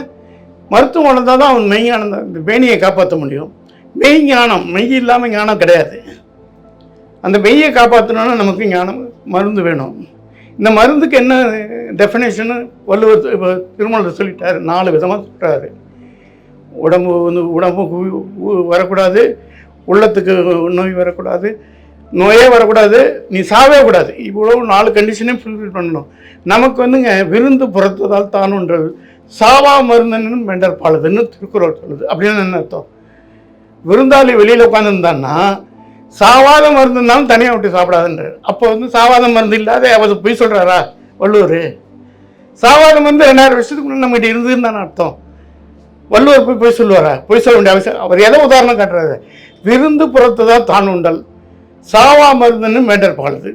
A: மருத்துவம் வளர்ந்தால் தான் அவன் மெய்ஞானம் தான் இந்த பேணியை காப்பாற்ற முடியும். மெய்ஞானம், மெய் இல்லாமல் ஞானம் கிடையாது. அந்த மெய்யை காப்பாற்றணுன்னா நமக்கு ஞானம் மருந்து வேணும். இந்த மருந்துக்கு என்ன டெஃபினேஷனு வள்ளுவர் திருமூலர் சொல்லிட்டார். 4 விதமாக சொல்கிறாரு. உடம்புக்கு வரக்கூடாது, உள்ளத்துக்கு நோய் வரக்கூடாது, நோயே வரக்கூடாது, நீ சாவே கூடாது. இவ்வளோ 4 கண்டிஷனையும் ஃபுல்ஃபில் பண்ணணும். நமக்கு வந்துங்க விருந்து புறத்ததால் தானுன்றது சாவா மருந்துன்னு மெண்டர் பாழுதுன்னு திருக்குறள் சொல்லுது. அப்படின்னு என்ன அர்த்தம்? விருந்தாளி வெளியில் உட்காந்துருந்தான்னா சாவாத மருந்து இருந்தாலும் தனியாக விட்டு சாப்பிடாதுன்றார். அப்போ வந்து சாவாத மருந்து இல்லாத அவர் போய் சொல்கிறாரா வள்ளுவர்? சாவாத மருந்து 2000 வருஷத்துக்கு முன்னாடி நம்மகிட்ட இருந்ததுன்னு தானே அர்த்தம். வள்ளுவர் போய் சொல்லுவாரா? போய் சொல்ல வேண்டிய அவசியம். அவர் எதை உதாரணம் காட்டுறாரு? விருந்து புறத்ததான் தான் உண்டல், சாவா மருந்துன்னு மேண்டர் பாழுது.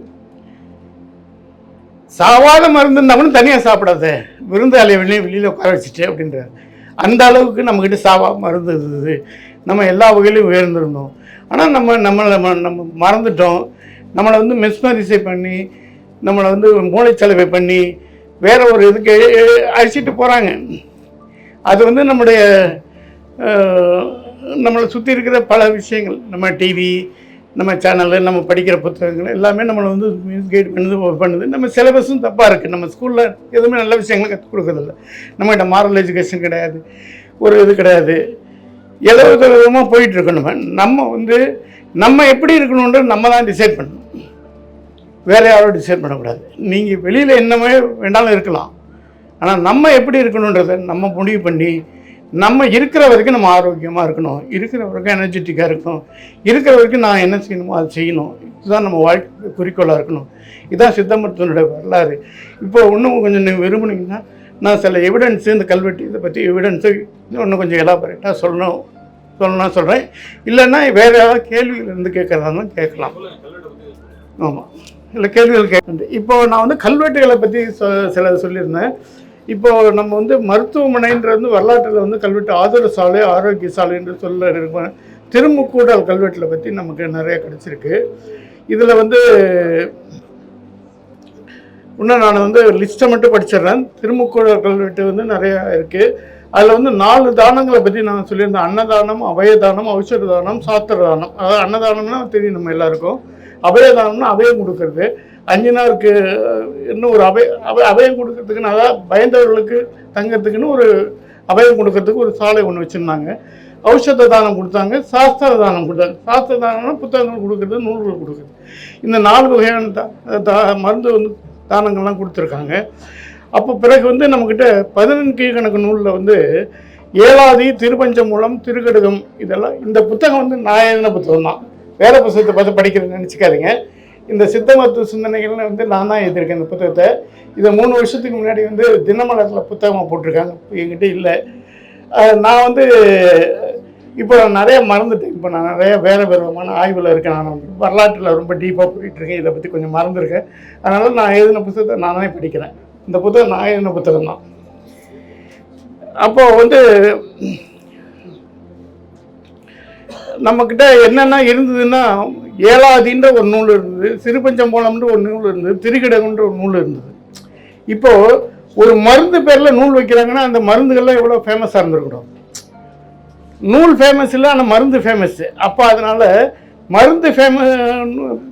A: சாவாத மருந்து இருந்தாலும் தனியாக சாப்பிடாத, விருந்தாளியை வெளியில் உட்கார வச்சுட்டு அப்படின்றார். அந்த அளவுக்கு நம்மக்கிட்ட சாவா மருந்து இருந்தது. நம்ம எல்லா வகையிலையும் உயர்ந்திருந்தோம். ஆனால் நம்ம மறந்துட்டோம். நம்மளை வந்து மெஸ்மரிசை பண்ணி, நம்மளை வந்து மூளைச்சலவை பண்ணி, வேற ஒரு இதுக்கு அழைச்சிட்டு போகிறாங்க. அது வந்து நம்முடைய நம்மளை சுற்றி இருக்கிற பல விஷயங்கள், நம்ம டிவி, நம்ம சேனலு, நம்ம படிக்கிற புத்தகங்கள் எல்லாமே நம்மளை வந்து மிஸ்கைட் பண்ணுது. நம்ம சிலபஸும் தப்பாக இருக்குது. நம்ம ஸ்கூலில் எதுவுமே நல்ல விஷயங்களை கற்றுக் கொடுக்குறதில்ல. நம்மகிட்ட மாரல் எஜுகேஷன் கிடையாது, ஒரு இது கிடையாது. ஏதோ விதமாக போயிட்டுருக்கோம். நம்ம வந்து நம்ம எப்படி இருக்கணுன்றது நம்ம தான் டிசைட் பண்ணணும், வேறு யாரும் டிசைட் பண்ணக்கூடாது. நீங்கள் வெளியில் என்னமே வேண்டாலும் இருக்கலாம், ஆனால் நம்ம எப்படி இருக்கணுன்றதை நம்ம முடிவு பண்ணி நம்ம இருக்கிற வரைக்கும் நம்ம ஆரோக்கியமாக இருக்கணும், இருக்கிற வரைக்கும் எனர்ஜெட்டிக்காக இருக்கணும், இருக்கிற வரைக்கும் நான் என்ன செய்யணுமோ அதை செய்யணும். இதுதான் நம்ம வாழ்க்கை குறிக்கோளாக இருக்கணும். இதுதான் சித்த மருத்துவனுடைய வரலாறு. இப்போ இன்னும் கொஞ்சம் விரும்புனீங்கன்னா நான் சில எவிடன்ஸு, இந்த கல்வெட்டு இதை பற்றி எவிடன்ஸு இன்னும் கொஞ்சம் எலாபரேட்டாக சொல்லணும்னா சொல்கிறேன். இல்லைன்னா வேறு ஏதாவது கேள்விகள் இருந்து கேட்குறதாலும் கேட்கலாம். ஆமாம், இல்லை கேள்விகள் கேட்குறது. இப்போது நான் வந்து கல்வெட்டுகளை பற்றி சில சொல்லியிருந்தேன். இப்போது நம்ம வந்து மருத்துவமனைன்றது வரலாற்றில் வந்து கல்வெட்டு ஆதர சாலை, ஆரோக்கிய சாலை என்று சொல்ல இருப்பேன். திருமுக்கூடல் கல்வெட்டில் பற்றி நமக்கு நிறைய கிடச்சிருக்கு. இதில் வந்து இன்னும் நான் வந்து லிஸ்ட்டை மட்டும் படிச்சிடுறேன். திருமுக்கூடல் கல்வெட்டு வந்து நிறையா இருக்குது. அதில் வந்து 4 தானங்களை பற்றி நான் சொல்லியிருந்தேன். அன்னதானம், அபயதானம், ஔஷத தானம், சாத்திர தானம். அதாவது அன்னதானம்னா தெரியும் நம்ம எல்லாருக்கும். அபயதானம்னா அபயம் கொடுக்கறது. 5 நாளுக்கு இன்னும் ஒரு அபயம் கொடுக்கறதுக்குன்னு, அதாவது பயந்தவர்களுக்கு தங்கறதுக்குன்னு ஒரு அபயம் கொடுக்கறதுக்கு ஒரு சாலை ஒன்று வச்சுருந்தாங்க. ஔஷத தானம் கொடுத்தாங்க, சாஸ்திர தானம் கொடுத்தாங்க. சாஸ்திர தானம்னா புத்தகங்கள் கொடுக்குறது, நூல்கள் கொடுக்குறது. இந்த 4 வகையான மருந்து வந்து தானங்கள்லாம் கொடுத்துருக்காங்க. அப்போ பிறகு வந்து நம்மக்கிட்ட 14 கீழ்கணக்கு நூலில் வந்து ஏலாதி, திருப்பஞ்சமூலம், திருக்கடுகம், இதெல்லாம் இந்த புத்தகம் வந்து நான் எழுதின புத்தகம் தான். வேற புத்தகத்தை பார்த்து படிக்கிறேன்னு நினச்சிக்காதீங்க. இந்த சித்த மருத்துவ சிந்தனைகள்னு வந்து நான் தான் எழுதியிருக்கேன் இந்த புத்தகத்தை. இதை 3 வருஷத்துக்கு முன்னாடி வந்து தினமலரில் புத்தகமாக போட்டிருக்காங்க, என்கிட்ட இல்லை. நான் வந்து இப்போ நிறைய மறந்துட்டேன். இப்போ நான் நிறைய வேறு விதமான ஆய்வில் இருக்கேன். நான் வரலாற்றில் ரொம்ப டீப்பாக போயிட்டுருக்கேன். இதை பற்றி கொஞ்சம் மறந்துருக்கேன். அதனால் நான் எழுதின புத்தகத்தை நானே படிக்கிறேன். இந்த புத்தகம் நான் எழுதின புத்தகம் தான். அப்போது வந்து நம்மக்கிட்ட என்னென்ன இருந்ததுன்னா, ஏலாதின்ற ஒரு நூல் இருந்தது, சிறுபஞ்சமூலம்ன்ற ஒரு நூல் இருந்தது, திருக்கடகம்ன்ற ஒரு நூல் இருந்தது. இப்போது ஒரு மருந்து பேரில் நூல் வைக்கிறாங்கன்னா அந்த மருந்துகள்லாம் எவ்வளோ ஃபேமஸாக இருந்திருக்கணும். நூல் ஃபேமஸ் இல்லை, ஆனால் மருந்து ஃபேமஸ்ஸு. அப்போ அதனால் மருந்து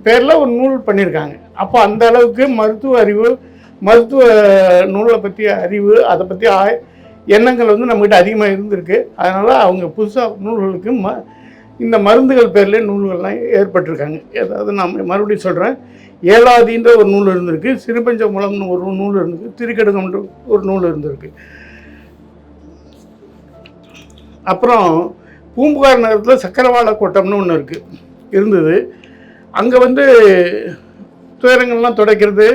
A: பேரில் ஒரு நூல் பண்ணியிருக்காங்க. அப்போ அந்த அளவுக்கு மருத்துவ அறிவு, மருத்துவ நூலை பற்றிய அறிவு, அதை பற்றி எண்ணங்கள் வந்து நம்மகிட்ட அதிகமாக இருந்திருக்கு. அதனால் அவங்க புதுசாக நூல்களுக்கு இந்த மருந்துகள் பேர்லேயே நூல்கள்லாம் ஏற்பட்டிருக்காங்க. அதாவது நான் மறுபடியும் சொல்கிறேன், ஏலாதின்ற ஒரு நூல் இருந்திருக்கு, சிறுபஞ்சமூலம்னு ஒரு நூல் இருந்திருக்கு, திருக்கடுகம்ன்ற ஒரு நூல் இருந்திருக்கு. அப்புறம் பூம்புகார் நகரத்தில் சக்கரவாள கோட்டம்னு ஒன்று இருந்தது. அங்கே வந்து துயரங்கள்லாம் துடைக்கிறது,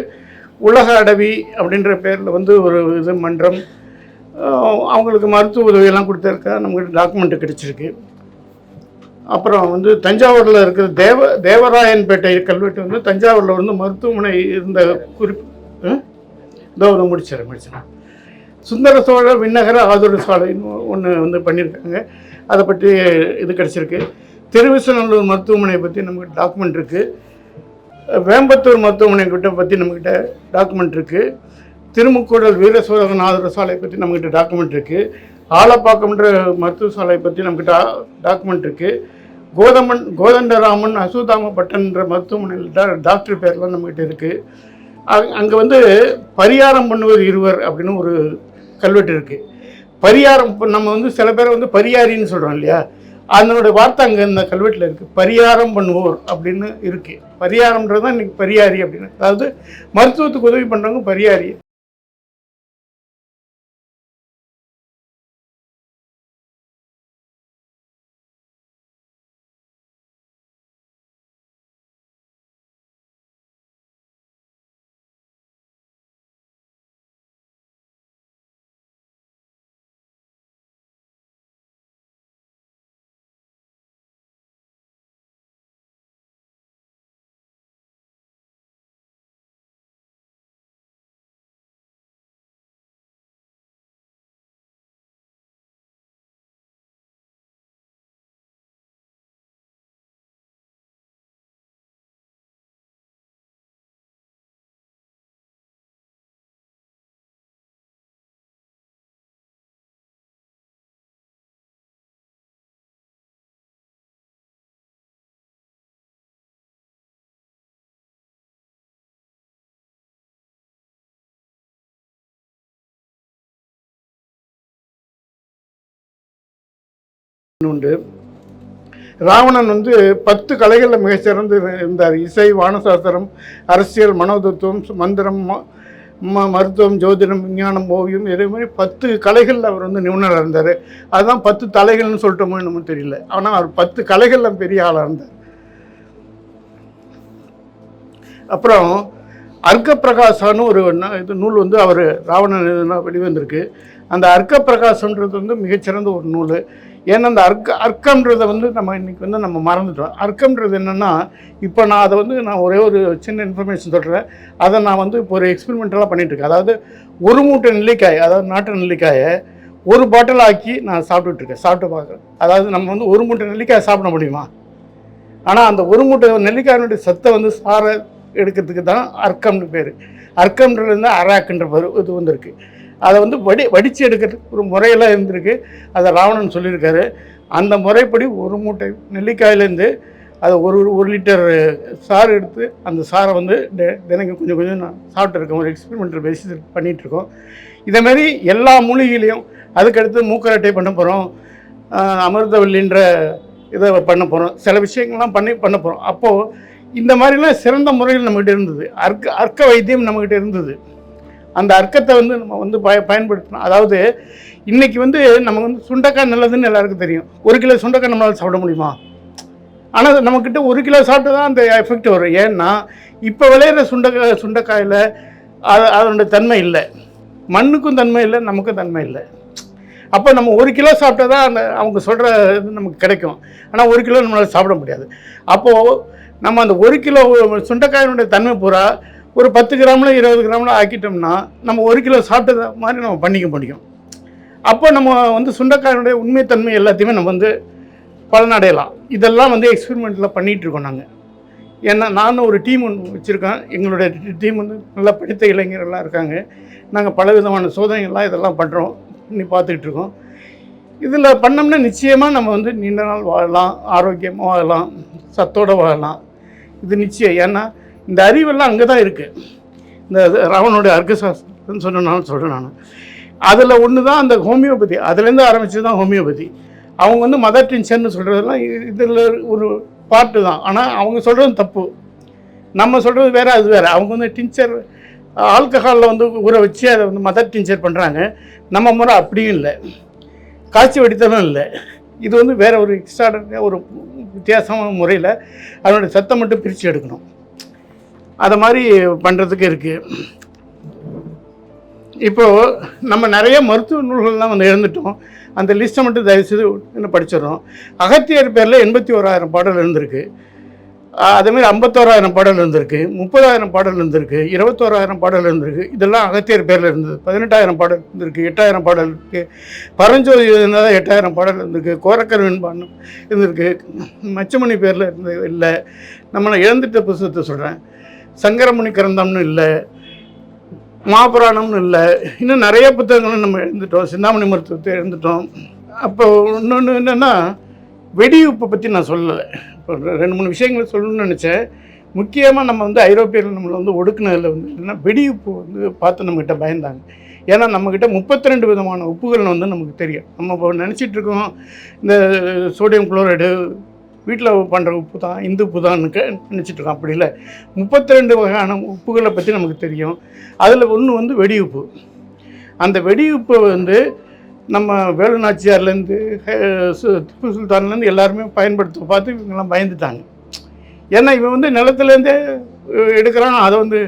A: உலக அடவி அப்படின்ற பேரில் வந்து ஒரு இது மன்றம், அவங்களுக்கு மருத்துவ உதவியெல்லாம் கொடுத்துருக்கா நம்மகிட்ட டாக்குமெண்ட்டு கிடச்சிருக்கு. அப்புறம் வந்து தஞ்சாவூரில் இருக்கிற தேவராயன்பேட்டை கல்வெட்டு வந்து தஞ்சாவூரில் வந்து மருத்துவமனை இருந்த குறிப்பு இதோ முடிச்சிடறேன். சுந்தர சோழ விண்ணகர ஆதர சாலைன்னு ஒன்று வந்து பண்ணியிருக்காங்க. அதை பற்றி இது கிடச்சிருக்கு. திருவிசநல்லூர் மருத்துவமனையை பற்றி நம்மகிட்ட டாக்குமெண்ட் இருக்குது. வேம்பத்தூர் மருத்துவமனை கிட்ட பற்றி நம்மக்கிட்ட டாக்குமெண்ட் இருக்குது. திருமுக்கூடல் வீரசோழன் ஆதர சாலையை பற்றி நம்மக்கிட்ட டாக்குமெண்ட் இருக்குது. ஆலப்பாக்கம்ன்ற மருத்துவ சாலையை பற்றி நம்மக்கிட்ட டாக்குமெண்ட் இருக்குது. கோதண்டராமன் அசுதாமப்பட்டன்ற மருத்துவமனையில் டாக்டர் பேர்லாம் நம்மக்கிட்ட இருக்குது. அங்கே வந்து பரிகாரம் பண்ணுவது இருவர் அப்படின்னு ஒரு கல்வெட்டு இருக்குது. பரிகாரம் நம்ம வந்து சில பேரை வந்து பரியாரின்னு சொல்கிறோம் இல்லையா, அதனோட வார்த்தை அங்கே இந்த கல்வெட்டில் இருக்குது. பரிகாரம் பண்ணுவோர் அப்படின்னு இருக்குது. பரிகாரம்ன்றது தான் இன்றைக்கி பரியாரி அப்படின்னு, அதாவது மருத்துவத்துக்கு உதவி பண்ணுறவங்க பரியாரி. உண்டு. ராவணன் வந்து 10 கலைகளில் மிகச்சிறந்து இருந்தார். இசை, வானசாஸ்திரம், அரசியல், மனோதத்துவம், மந்திரம், மருத்துவம், ஜோதிடம், விஞ்ஞானம், ஓவியம், இதே மாதிரி 10 கலைகளில் அவர் வந்து நிபுணராக இருந்தார். அதுதான் 10 தலைகள்னு சொல்லிட்டோமோ என்னமோ தெரியல. ஆனால் அவர் 10 கலைகளில் பெரிய ஆளாக இருந்தார். அப்புறம் அர்க்க பிரகாசான்னு ஒரு இது நூல் வந்து அவர் ராவணன் வெளிவந்திருக்கு. அந்த அர்க்க பிரகாசன்றது வந்து மிகச்சிறந்த ஒரு நூல். ஏன்னா அந்த அர்க்கம்ன்றதை வந்து நம்ம இன்றைக்கி வந்து நம்ம மறந்துட்டோம். அர்க்கம்ன்றது என்னென்னா, இப்போ நான் அதை வந்து நான் ஒரே ஒரு சின்ன இன்ஃபர்மேஷன் சொல்கிறேன். அதை நான் வந்து இப்போ ஒரு எக்ஸ்பெரிமெண்டலாக பண்ணிகிட்ருக்கேன். அதாவது ஒரு மூட்டை நெல்லிக்காய், அதாவது நாட்டு நெல்லிக்காயை ஒரு பாட்டில் ஆக்கி நான் சாப்பிட்டுட்ருக்கேன். சாப்பிட்டு பார்க்குறேன். அதாவது நம்ம வந்து ஒரு மூட்டை நெல்லிக்காய் சாப்பிட முடியுமா? ஆனால் அந்த ஒரு மூட்டை நெல்லிக்காயினுடைய சத்தை வந்து சார எடுக்கிறதுக்கு தான் அர்க்கம்னு பேர். அர்க்கம்ன்றது அராக்குன்ற பேர் இது வந்துருக்கு. அதை வந்து வடித்து எடுக்கிறதுக்கு ஒரு முறையெல்லாம் இருந்திருக்கு. அதை ராவணன் சொல்லியிருக்காரு. அந்த முறைப்படி ஒரு மூட்டை நெல்லிக்காயிலேருந்து அதை ஒரு லிட்டர் சாறு எடுத்து அந்த சாரை வந்து தினைக்கும் கொஞ்சம் கொஞ்சம் நான் சாப்பிட்ருக்கேன். ஒரு எக்ஸ்பெரிமெண்டல் பேசிஸ் பண்ணிகிட்ருக்கோம். இதேமாரி எல்லா மூலிகையிலையும் அதுக்கடுத்து மூக்கரட்டை பண்ண போகிறோம், அமிர்தவல்லின்ற இதை பண்ண போகிறோம், சில விஷயங்கள்லாம் பண்ண போகிறோம். அப்போது இந்த மாதிரிலாம் சிறந்த முறையில் நம்மகிட்ட இருந்தது. அர்க்க வைத்தியம் நம்மகிட்ட இருந்தது. அந்த அர்க்கத்தை வந்து நம்ம வந்து பயன்படுத்தணும். அதாவது இன்றைக்கி வந்து நம்ம வந்து சுண்டைக்காய் நல்லதுன்னு எல்லாருக்கும் தெரியும். 1 கிலோ சுண்டைக்காய் நம்மளால் சாப்பிட முடியுமா? ஆனால் நம்மக்கிட்ட 1 கிலோ சாப்பிட்டு தான் அந்த எஃபெக்ட் வரும். ஏன்னா இப்போ விளையிற சுண்டைக்காயில் அதனுடைய தன்மை இல்லை, மண்ணுக்கும் தன்மை இல்லை, நமக்கும் தன்மை இல்லை. அப்போ நம்ம 1 கிலோ சாப்பிட்டா தான் அந்த அவங்க சொல்கிற இது நமக்கு கிடைக்கும். ஆனால் 1 கிலோ நம்மளால் சாப்பிட முடியாது. அப்போது நம்ம அந்த 1 கிலோ சுண்டைக்காயினுடைய தன்மை பூரா ஒரு 10 கிராமில் 20 கிராமில் ஆக்கிட்டோம்னா நம்ம 1 கிலோ சாப்பிட்டது மாதிரி நம்ம பண்ணிக்க முடியும். அப்போ நம்ம வந்து சுண்டைக்காயினுடைய உண்மைத்தன்மை எல்லாத்தையுமே நம்ம வந்து பலனடையலாம். இதெல்லாம் வந்து எக்ஸ்பெரிமெண்ட்டில் பண்ணிகிட்ருக்கோம் நாங்கள். ஏன்னா நானும் ஒரு டீம் ஒன்று வச்சுருக்கேன். எங்களுடைய டீம் வந்து நல்லா படித்த இளைஞர்கள்லாம் இருக்காங்க. நாங்கள் பல விதமான சோதனைகள்லாம் இதெல்லாம் பண்ணுறோம், பண்ணி பார்த்துக்கிட்ருக்கோம். இதில் பண்ணோம்னா நிச்சயமாக நம்ம வந்து நீண்ட நாள் வாழலாம், ஆரோக்கியமாக வாழலாம், சத்தோடு வாழலாம். இது நிச்சயம். ஏன்னா இந்த அறிவெல்லாம் அங்கே தான் இருக்குது. இந்த ராவனுடைய அர்க்கசாஸ்திரம்னு சொல்கிறேன் நான். அதில் ஒன்று தான் அந்த ஹோமியோபதி. அதுலேருந்து ஆரம்பித்து தான் ஹோமியோபதி. அவங்க வந்து மதர் டின்ச்சர்னு சொல்கிறதெல்லாம் இதில் ஒரு பார்ட்டு தான். ஆனால் அவங்க சொல்கிறது தப்பு, நம்ம சொல்கிறது வேறு, அது வேறு. அவங்க வந்து டின்ச்சர் ஆல்கஹாலில் வந்து ஊற வச்சு அதை வந்து மதர் டின்ச்சர் பண்ணுறாங்க. நம்ம முறை அப்படியும் இல்லை, காய்ச்சி வடித்தலும் இல்லை. இது வந்து வேறு ஒரு எக்ஸ்ட்ராடனரியாக ஒரு வித்தியாசமான முறையில் அதனுடைய சத்தம் மட்டும் பிரித்து எடுக்கணும். அதை மாதிரி பண்ணுறதுக்கு இருக்குது. இப்போது நம்ம நிறைய மருத்துவ நூல்கள்லாம் வந்து எழுந்துட்டோம். அந்த லிஸ்ட்டை மட்டும் தயவுசெய்து இன்னும் படிச்சிடறோம். அகத்தியர் பேரில் 81,000 பாடல் இருந்திருக்கு. அதேமாதிரி 51,000 பாடல் இருந்திருக்கு, 30,000 பாடல் இருந்திருக்கு, 21,000 பாடல் இருந்திருக்கு. இதெல்லாம் அகத்தியர் பேரில் இருந்தது. 18,000 பாடல் இருந்திருக்கு, 8,000 பாடல் இருக்குது. பரஞ்சோதி இருந்தால் 8,000 பாடல் இருந்திருக்கு. கோரக்கர் வெண்பான்னு இருந்திருக்கு. மச்சமணி பேரில் இருந்தது இல்லை. நம்மளை இழந்துட்ட புத்தகத்தை சொல்கிறேன். சங்கரமுனி கிரந்தம்னு இல்லை, மாபுராணம்னு இல்லை. இன்னும் நிறைய புத்தகங்களும் நம்ம எழுந்துட்டோம். சிந்தாமணி மருத்துவத்தை எழுந்துட்டோம். அப்போ இன்னொன்று என்னென்னா, வெடியுப்பை பற்றி நான் சொல்லலை. இப்போ 2-3 விஷயங்கள் சொல்லணும்னு நினச்சேன். முக்கியமாக நம்ம வந்து ஐரோப்பியர்கள் நம்மளை வந்து ஒடுக்குனதில் வந்து என்னென்னா, வெடியுப்பு வந்து பார்த்து நம்மக்கிட்ட பயந்தாங்க. ஏன்னா நம்மக்கிட்ட 32 விதமான உப்புகள் வந்து நமக்கு தெரியும். நம்ம இப்போ நினச்சிட்ருக்கோம் இந்த சோடியம் குளோரைடு வீட்டில் பண்ணுற உப்பு தான், இந்த உப்பு தான் நினச்சிட்ருக்கோம். அப்படி இல்லை, 32 வகையான உப்புகளை பற்றி நமக்கு தெரியும். அதில் ஒன்று வந்து வெடியுப்பு. அந்த வெடியுப்பை வந்து நம்ம வேலுநாச்சியார்லேருந்து திப்பு சுல்தான்லேருந்து எல்லாருமே பயன்படுத்த பார்த்து இவங்கெல்லாம் பயந்துட்டாங்க. ஏன்னா இவன் வந்து நிலத்துலேருந்தே எடுக்கிறான், அதை வந்து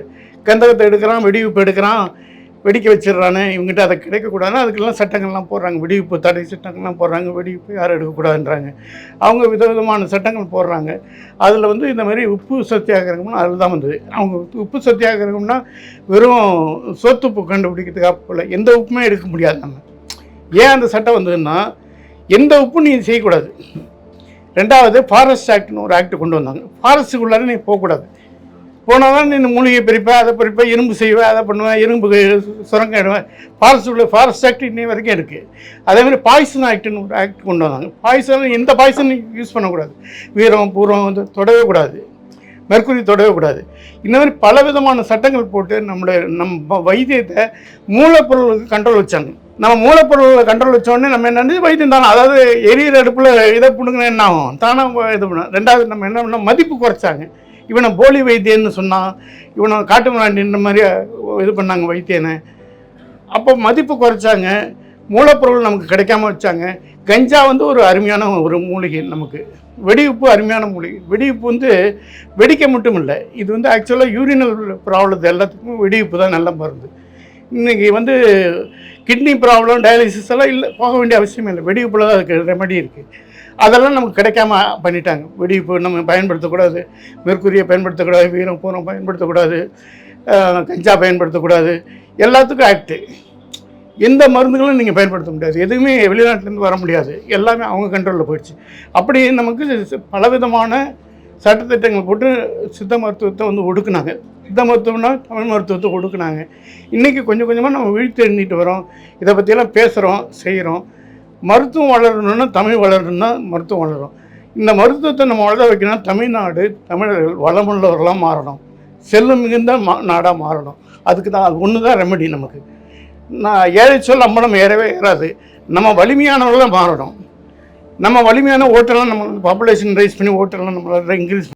A: கந்தகத்தை எடுக்கிறான், வெடியுப்பு எடுக்கிறான், வெடிக்க வச்சிடுறானே, இவங்ககிட்ட அதை கிடைக்கக்கூடாதுன்னு அதுக்கெல்லாம் சட்டங்கள்லாம் போடுறாங்க. வெடியுப்பு தடை சட்டங்கள்லாம் போடுறாங்க. வெடியுப்பு யாரும் எடுக்கக்கூடாதுன்றாங்க. அவங்க விதவிதமான சட்டங்கள் போடுறாங்க. அதில் வந்து இந்த மாதிரி உப்பு சத்தியாகிரகம்னா அதில் தான் வந்தது. அவங்க உப்பு சத்தியாகிரகம்னா வெறும் சோத்துப்பு கண்டுபிடிக்கிறதுக்காக போல எந்த உப்புமே எடுக்க முடியாது. நம்ம ஏன் அந்த சட்டம் வந்ததுன்னா, எந்த உப்பும் நீ செய்யக்கூடாது. 2வது ஃபாரஸ்ட் ஆக்ட்னு ஒரு ஆக்ட் கொண்டு வந்தாங்க. ஃபாரஸ்ட்டுக்குள்ளார நீ போகக்கூடாது. போனால் தான் நீ மூலிகை பிரிப்பேன், அதை பிரிப்பேன், இரும்பு செய்வேன், அதை பண்ணுவேன், இரும்பு சுரங்க இடுவேன். ஃபாரஸ்ட் ஆக்ட் இன்னை வரைக்கும் இருக்குது. அதேமாதிரி பாய்சன் ஆக்ட்னு ஒரு ஆக்ட் கொண்டு வந்தாங்க. பாய்சன் எந்த பாய்சன் யூஸ் பண்ணக்கூடாது. வீரம் பூரம் வந்து தொடவே கூடாது. மெர்க்குரி தொடவே கூடாது. இந்த மாதிரி பல விதமான சட்டங்கள் போட்டு நம்ம வைத்தியத்தை மூலப்பொருளுக்கு கண்ட்ரோல் வச்சாங்க. நம்ம மூலப்பொருளை கண்ட்ரோல் வச்சோடனே நம்ம என்ன வைத்தியம் தானே, அதாவது எரியிற அடுப்பில் இதை பிடுங்கினா என்ன ஆகும், தானாக இது பண்ண. ரெண்டாவது நம்ம என்ன பண்ணோம், மதிப்பு குறைச்சாங்க. இவனை போலி வைத்தியன்னு சொன்னான், இவனை காட்டு மிராண்டின்ற மாதிரி இது பண்ணாங்க வைத்தியனை. அப்போ மதிப்பு குறைச்சாங்க, மூலப்பொருள் நமக்கு கிடைக்காம வச்சாங்க. கஞ்சா வந்து ஒரு அருமையான ஒரு மூலிகை, நமக்கு வெடிவுப்பு அருமையான மூலிகை. வெடிவுப்பு வந்து வெடிக்க மட்டும் இல்லை, இது வந்து ஆக்சுவலாக யூரினல் ப்ராப்ளத்து எல்லாத்துக்கும் வெடிவுப்பு தான் நல்ல மருந்து. இன்றைக்கி வந்து கிட்னி ப்ராப்ளம், டயாலிசிஸ் எல்லாம் இல்லை, போக வேண்டிய அவசியமே இல்லை. வெடிவுப்பில் தான் அதுக்கு ரெமெடி இருக்குது. அதெல்லாம் நமக்கு கிடைக்காம பண்ணிட்டாங்க. வெடிவுப்பு நம்ம பயன்படுத்தக்கூடாது, மெர்க்குரியை பயன்படுத்தக்கூடாது, வீரம் பூரம் பயன்படுத்தக்கூடாது, கஞ்சா பயன்படுத்தக்கூடாது, எல்லாத்துக்கும் ஆக்டு. எந்த மருந்துகளும் நீங்கள் பயன்படுத்த முடியாது, எதுவுமே வெளிநாட்டிலேருந்து வர முடியாது, எல்லாமே அவங்க கண்ட்ரோலில் போயிடுச்சு. அப்படி நமக்கு பலவிதமான சட்டத்திட்டங்கள் போட்டு சித்த மருத்துவத்தை வந்து ஒடுக்குனாங்க. சித்த மருத்துவம்னா தமிழ் மருத்துவத்தை ஒடுக்குனாங்க. இன்றைக்கி கொஞ்சம் கொஞ்சமாக நம்ம விழித்தெழுந்திட்டு வரோம், இதை பற்றியெல்லாம் பேசுகிறோம், செய்கிறோம். மருத்துவம் வளரணும்னா தமிழ் வளரணும்னா மருத்துவம் வளரும். இந்த மருத்துவத்தை நம்ம வளர வைக்கணும். தமிழ்நாடு தமிழர்கள் வளமுள்ளவர்களாக மாறணும், செல்வம் மிகுந்த நாடாக மாறணும். அதுக்கு தான் அது ஒன்று தான் ரெமெடி நமக்கு. நான் ஏழை சொல் அம்பலம் ஏறவே ஏறாது. நம்ம வலிமையானவர்களாக மாறணும். நம்ம வலிமையான ஓட்டெல்லாம் நம்ம பாப்புலேஷன் ரைஸ் பண்ணி ஓட்டெல்லாம் நம்மளால் இன்க்ரீஸ்